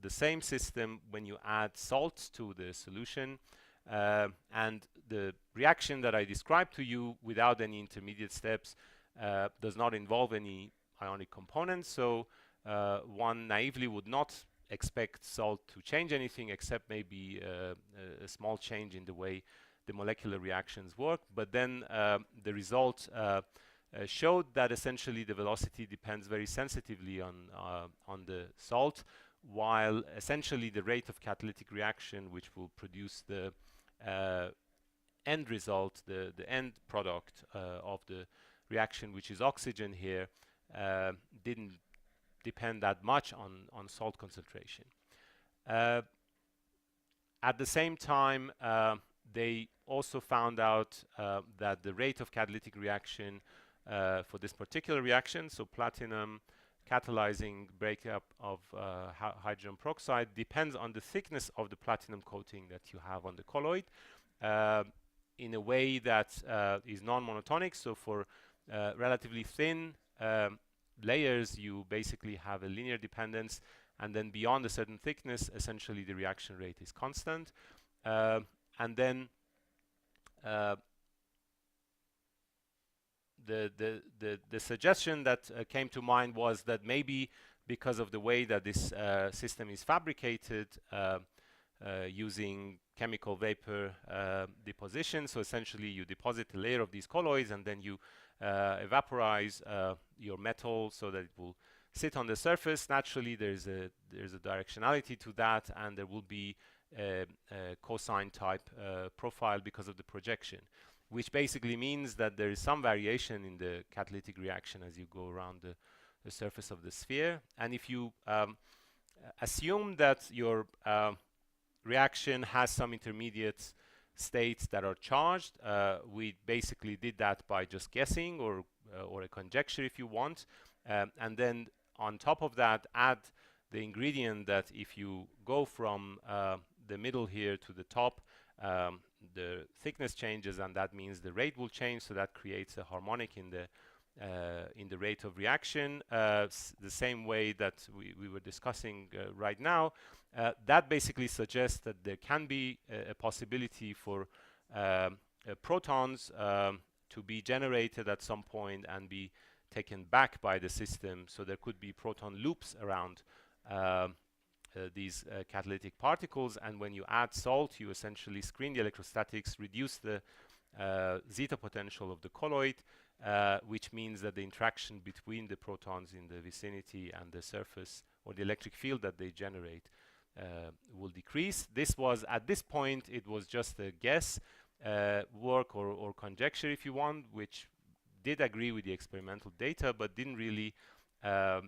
the same system when you add salt to the solution. And the reaction that I described to you without any intermediate steps does not involve any ionic components. So one naively would not expect salt to change anything except maybe a small change in the way the molecular reactions work. But then the result showed that essentially the velocity depends very sensitively on the salt, while essentially the rate of catalytic reaction, which will produce the end result, the end product of the reaction, which is oxygen here, didn't depend that much on salt concentration. At the same time, they also found out that the rate of catalytic reaction for this particular reaction, so platinum catalyzing breakup of hydrogen peroxide, depends on the thickness of the platinum coating that you have on the colloid in a way that is non-monotonic. So for relatively thin layers, you basically have a linear dependence, and then beyond a certain thickness, essentially the reaction rate is constant. And then the suggestion that came to mind was that maybe because of the way that this system is fabricated using chemical vapor deposition, so essentially you deposit a layer of these colloids and then you evaporize your metal so that it will sit on the surface. Naturally, there's a directionality to that, and there will be a cosine type profile because of the projection, which basically means that there is some variation in the catalytic reaction as you go around the surface of the sphere. And if you assume that your reaction has some intermediate states that are charged, we basically did that by just guessing or a conjecture if you want, and then on top of that add the ingredient that if you go from the middle here to the top, the thickness changes, and that means the rate will change, so that creates a harmonic in the rate of reaction, the same way that we were discussing right now. That basically suggests that there can be a possibility for protons to be generated at some point and be taken back by the system. So there could be proton loops around these catalytic particles, and when you add salt, you essentially screen the electrostatics, reduce the zeta potential of the colloid, which means that the interaction between the protons in the vicinity and the surface, or the electric field that they generate, will decrease. This was, at this point, it was just a guess work or conjecture if you want, which did agree with the experimental data, but didn't really, I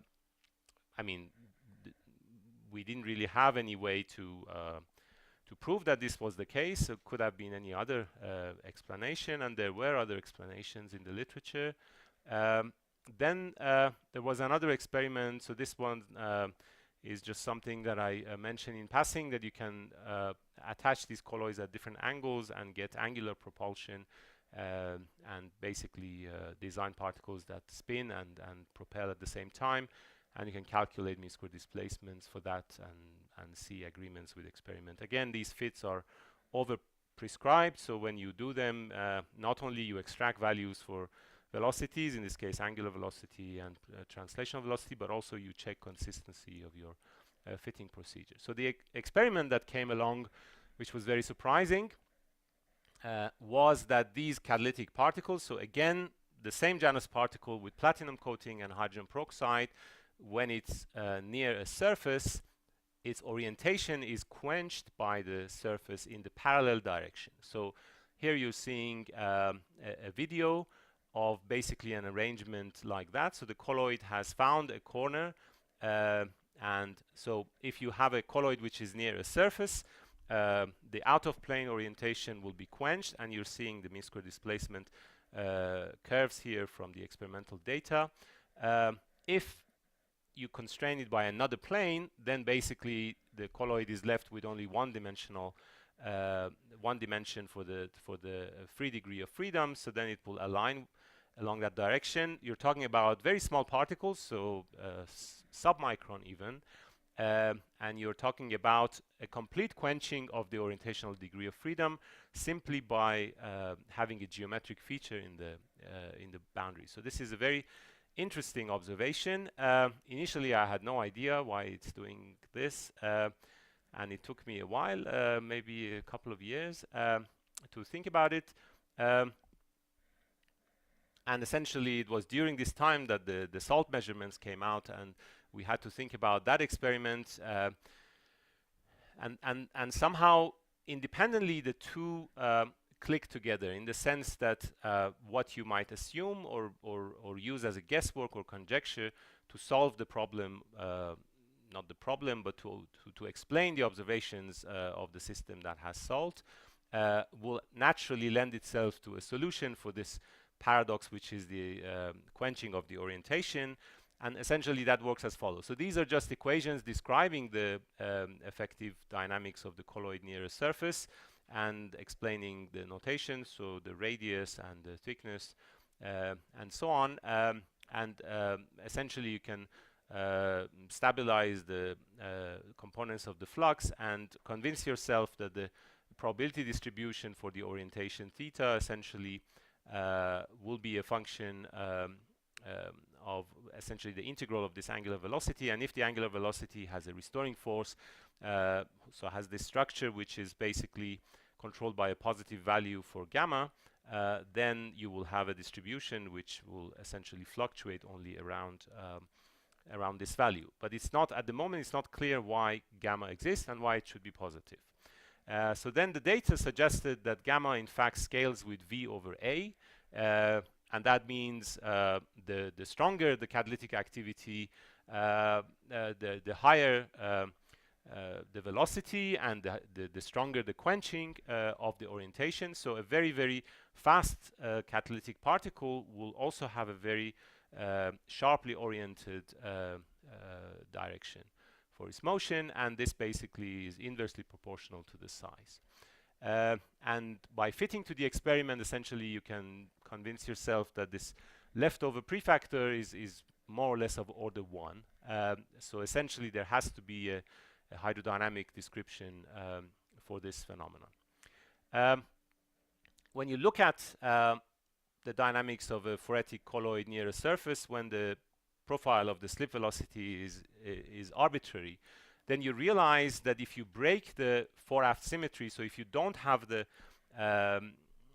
mean, we didn't really have any way to prove that this was the case. It could have been any other explanation, and there were other explanations in the literature. Then there was another experiment. So this one is just something that I mentioned in passing, that you can attach these colloids at different angles and get angular propulsion, and basically design particles that spin and propel at the same time. And you can calculate mean-square displacements for that and see agreements with experiment. Again, these fits are over-prescribed, so when you do them, not only you extract values for velocities, in this case angular velocity and translational velocity, but also you check consistency of your fitting procedure. So the experiment that came along, which was very surprising, was that these catalytic particles, so again, the same Janus particle with platinum coating and hydrogen peroxide, when it's near a surface, its orientation is quenched by the surface in the parallel direction. So here you're seeing a video of basically an arrangement like that. So the colloid has found a corner, and so if you have a colloid which is near a surface, the out-of-plane orientation will be quenched, and you're seeing the mean-square displacement curves here from the experimental data. If you constrain it by another plane, then basically the colloid is left with only one dimension for the free degree of freedom. So then it will align along that direction. You're talking about very small particles, so submicron even, and you're talking about a complete quenching of the orientational degree of freedom simply by having a geometric feature in the boundary. So this is a very interesting observation. Initially, I had no idea why it's doing this, and it took me a while, maybe a couple of years, to think about it. And essentially, it was during this time that the salt measurements came out, and we had to think about that experiment. And somehow, independently, the two click together in the sense that what you might assume or use as a guesswork or conjecture to solve the problem, not the problem, but to explain the observations of the system that has salt, will naturally lend itself to a solution for this paradox, which is the quenching of the orientation. And essentially that works as follows. So these are just equations describing the effective dynamics of the colloid near a surface and explaining the notation, so the radius and the thickness and so on. Essentially you can stabilize the components of the flux and convince yourself that the probability distribution for the orientation theta essentially will be a function of essentially the integral of this angular velocity. And if the angular velocity has a restoring force, so has this structure which is basically controlled by a positive value for gamma, then you will have a distribution which will essentially fluctuate only around this value. But it's not, at the moment, it's not clear why gamma exists and why it should be positive. So then the data suggested that gamma in fact scales with V over A, and that means the stronger the catalytic activity, the higher the velocity, and the stronger the quenching of the orientation. So a very, very fast catalytic particle will also have a very sharply oriented direction for its motion, and this basically is inversely proportional to the size. And by fitting to the experiment, essentially you can convince yourself that this leftover prefactor is more or less of order 1. So essentially there has to be a hydrodynamic description for this phenomenon. When you look at the dynamics of a phoretic colloid near a surface, when the profile of the slip velocity is arbitrary, then you realize that if you break the fore-aft symmetry, so if you don't have the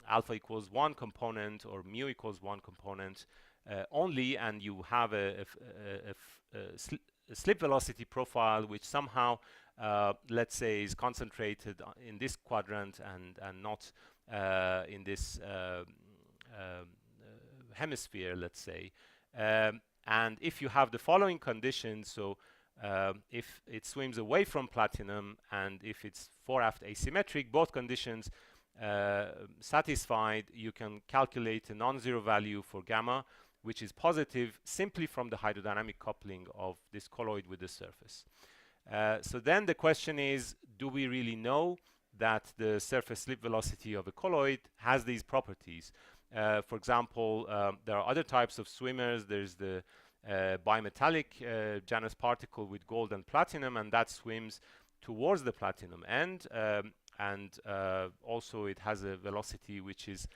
alpha equals 1 component or mu equals 1 component only, and you have a slip velocity profile which somehow, let's say, is concentrated in this quadrant and not in this hemisphere, let's say. And if you have the following conditions, so If it swims away from platinum and if it's fore-aft asymmetric, both conditions satisfied, you can calculate a non-zero value for gamma, which is positive simply from the hydrodynamic coupling of this colloid with the surface. So then the question is, do we really know that the surface slip velocity of a colloid has these properties? For example, there are other types of swimmers. There's the bimetallic Janus particle with gold and platinum, and that swims towards the platinum end, and also it has a velocity which is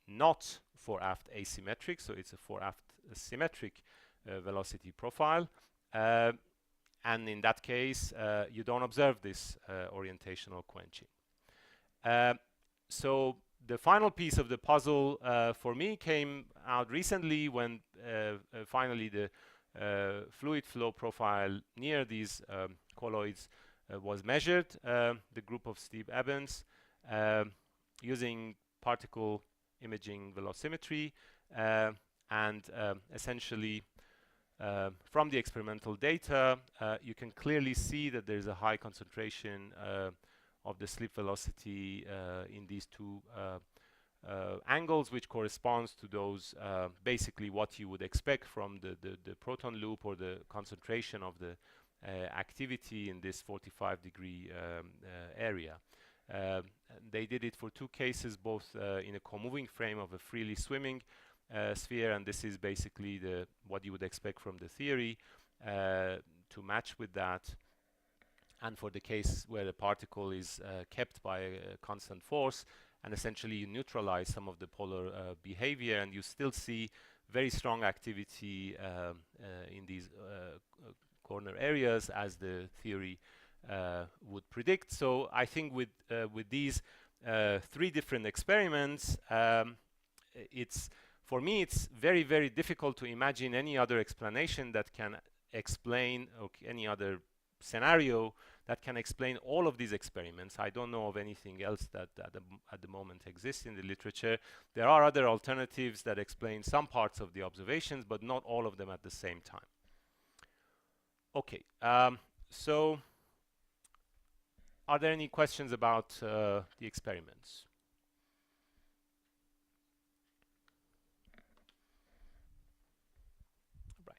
not fore-aft asymmetric, so it's a fore-aft symmetric velocity profile, and in that case you don't observe this orientational quenching. So the final piece of the puzzle for me came out recently when finally the fluid flow profile near these colloids was measured, the group of Steve Evans, using particle imaging velocimetry, and essentially from the experimental data you can clearly see that there's a high concentration of the slip velocity in these two angles, which corresponds to those basically what you would expect from the proton loop, or the concentration of the activity in this 45-degree area. They did it for two cases, both in a co-moving frame of a freely swimming sphere, and this is basically what you would expect from the theory to match with that. And for the case where the particle is kept by a constant force, and essentially you neutralize some of the polar behavior, and you still see very strong activity in these corner areas as the theory would predict. So I think with these three different experiments, for me it's very, very difficult to imagine any other explanation that can explain, or any other scenario that can explain all of these experiments. I don't know of anything else that at the moment exists in the literature. There are other alternatives that explain some parts of the observations, but not all of them at the same time. Okay, so are there any questions about the experiments? Right.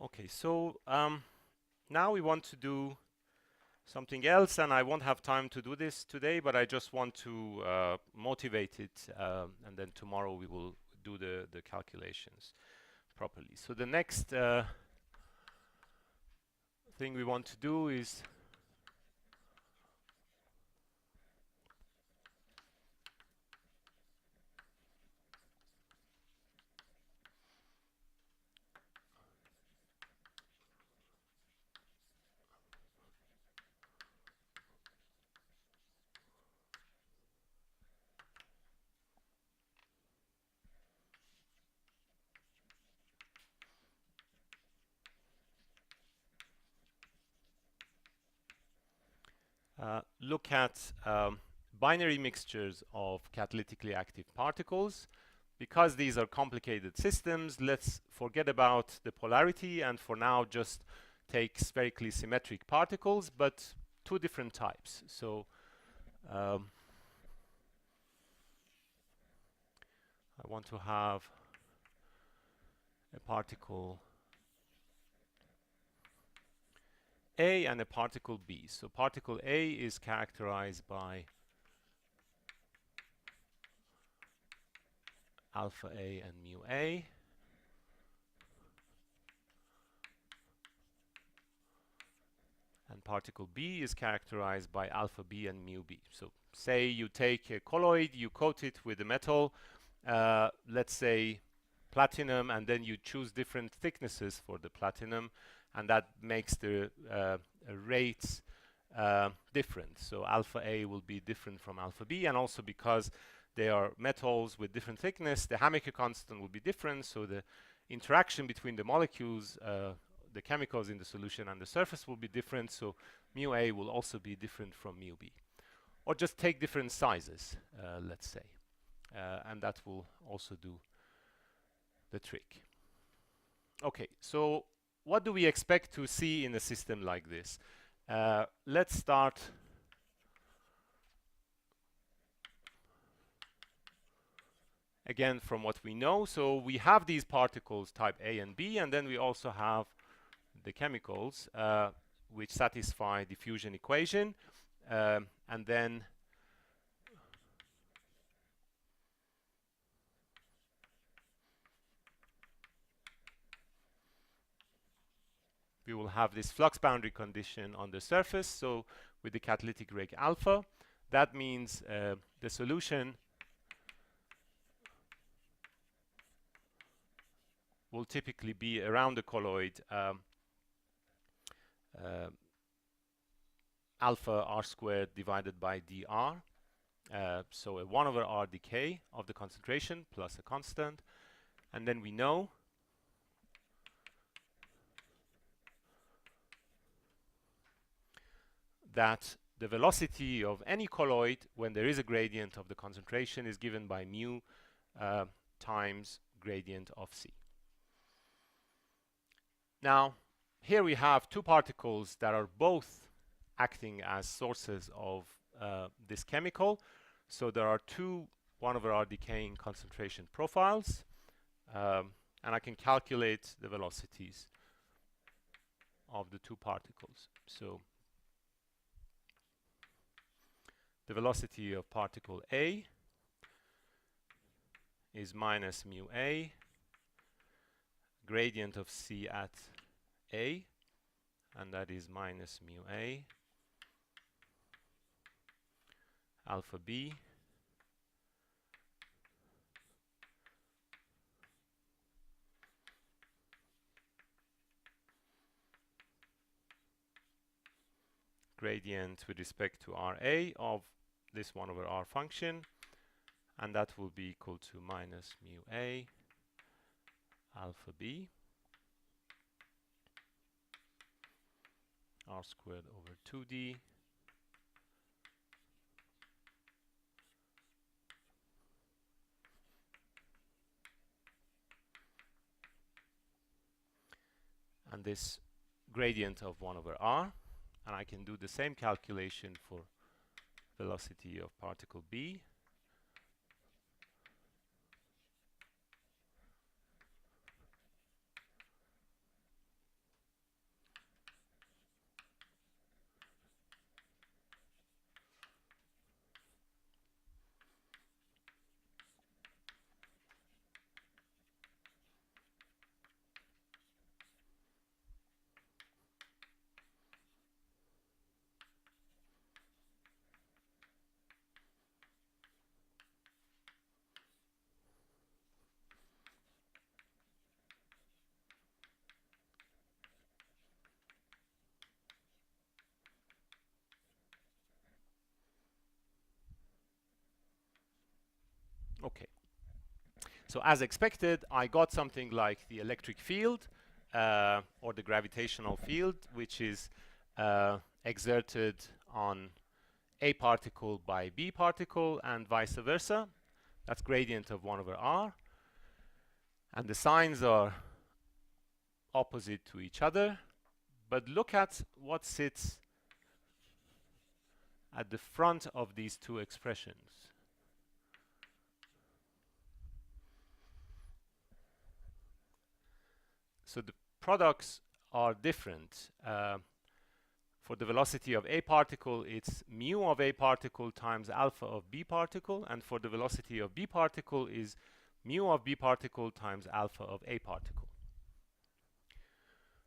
Okay, so now we want to do something else, and I won't have time to do this today, but I just want to motivate it, and then tomorrow we will do the calculations properly. So the next thing we want to do is look at binary mixtures of catalytically active particles. Because these are complicated systems, let's forget about the polarity and for now just take spherically symmetric particles, but two different types. So I want to have a particle A and a particle B. So particle A is characterized by alpha A and mu A. And particle B is characterized by alpha B and mu B. So say you take a colloid, you coat it with a metal, let's say platinum, and then you choose different thicknesses for the platinum, and that makes the rates different. So alpha A will be different from alpha B, and also because they are metals with different thickness, the Hamilton constant will be different, so the interaction between the molecules, the chemicals in the solution and the surface will be different, so mu A will also be different from mu B. Or just take different sizes, let's say, and that will also do the trick. Okay, so what do we expect to see in a system like this? Let's start again from what we know. So we have these particles type A and B, and then we also have the chemicals which satisfy diffusion equation, and then we will have this flux boundary condition on the surface. So with the catalytic rate alpha, that means the solution will typically be around the colloid alpha r squared divided by dr. So a 1 over r decay of the concentration plus a constant. And then we know that the velocity of any colloid when there is a gradient of the concentration is given by mu times gradient of C. Now, here we have two particles that are both acting as sources of this chemical. So there are two 1 over r decaying concentration profiles, and I can calculate the velocities of the two particles. So the velocity of particle A is minus mu A, gradient of C at A, and that is minus mu A, alpha B, gradient with respect to RA of this 1 over r function, and that will be equal to minus mu A alpha B r squared over 2d and this gradient of 1 over r, and I can do the same calculation for velocity of particle B. Okay. So as expected, I got something like the electric field or the gravitational field, which is exerted on A particle by B particle and vice versa. That's gradient of 1 over r. And the signs are opposite to each other. But look at what sits at the front of these two expressions. So the products are different. For the velocity of a particle, it's mu of a particle times alpha of b particle, and for the velocity of b particle is mu of b particle times alpha of a particle.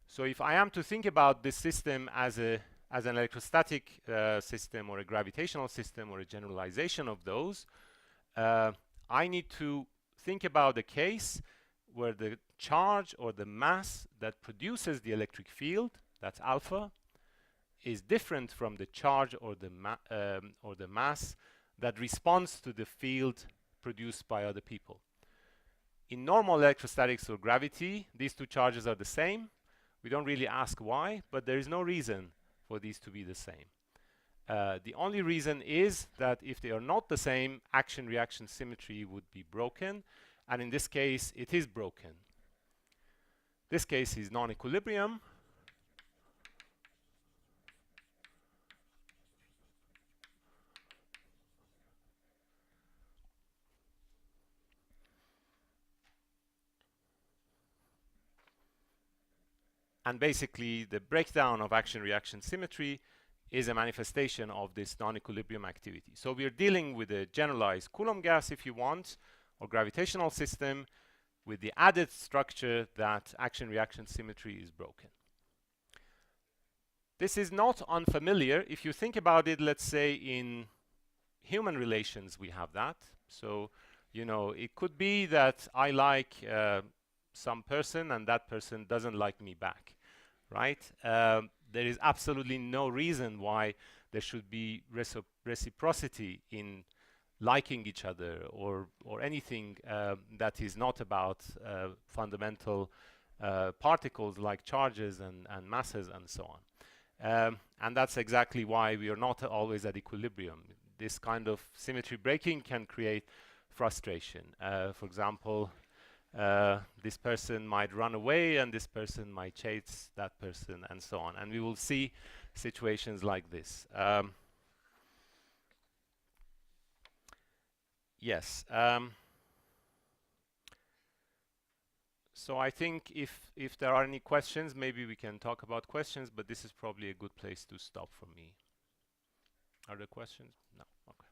So if I am to think about this system as an electrostatic system or a gravitational system or a generalization of those, I need to think about a case where the charge or the mass that produces the electric field, that's alpha, is different from the charge or the mass that responds to the field produced by other people. In normal electrostatics or gravity, these two charges are the same. We don't really ask why, but there is no reason for these to be the same. The only reason is that if they are not the same, action-reaction symmetry would be broken, and in this case, it is broken. This case is non-equilibrium. And basically, the breakdown of action-reaction symmetry is a manifestation of this non-equilibrium activity. So we're dealing with a generalized Coulomb gas, if you want, or gravitational system with the added structure that action-reaction symmetry is broken. This is not unfamiliar. If you think about it, let's say in human relations, we have that. So, you know, it could be that I like some person and that person doesn't like me back, right? There is absolutely no reason why there should be reciprocity in liking each other or anything that is not about fundamental particles like charges and masses and so on. And that's exactly why we are not always at equilibrium. This kind of symmetry breaking can create frustration. For example, this person might run away and this person might chase that person and so on. And we will see situations like this. Yes. So I think if there are any questions, maybe we can talk about questions, but this is probably a good place to stop for me. Are there questions? No. Okay.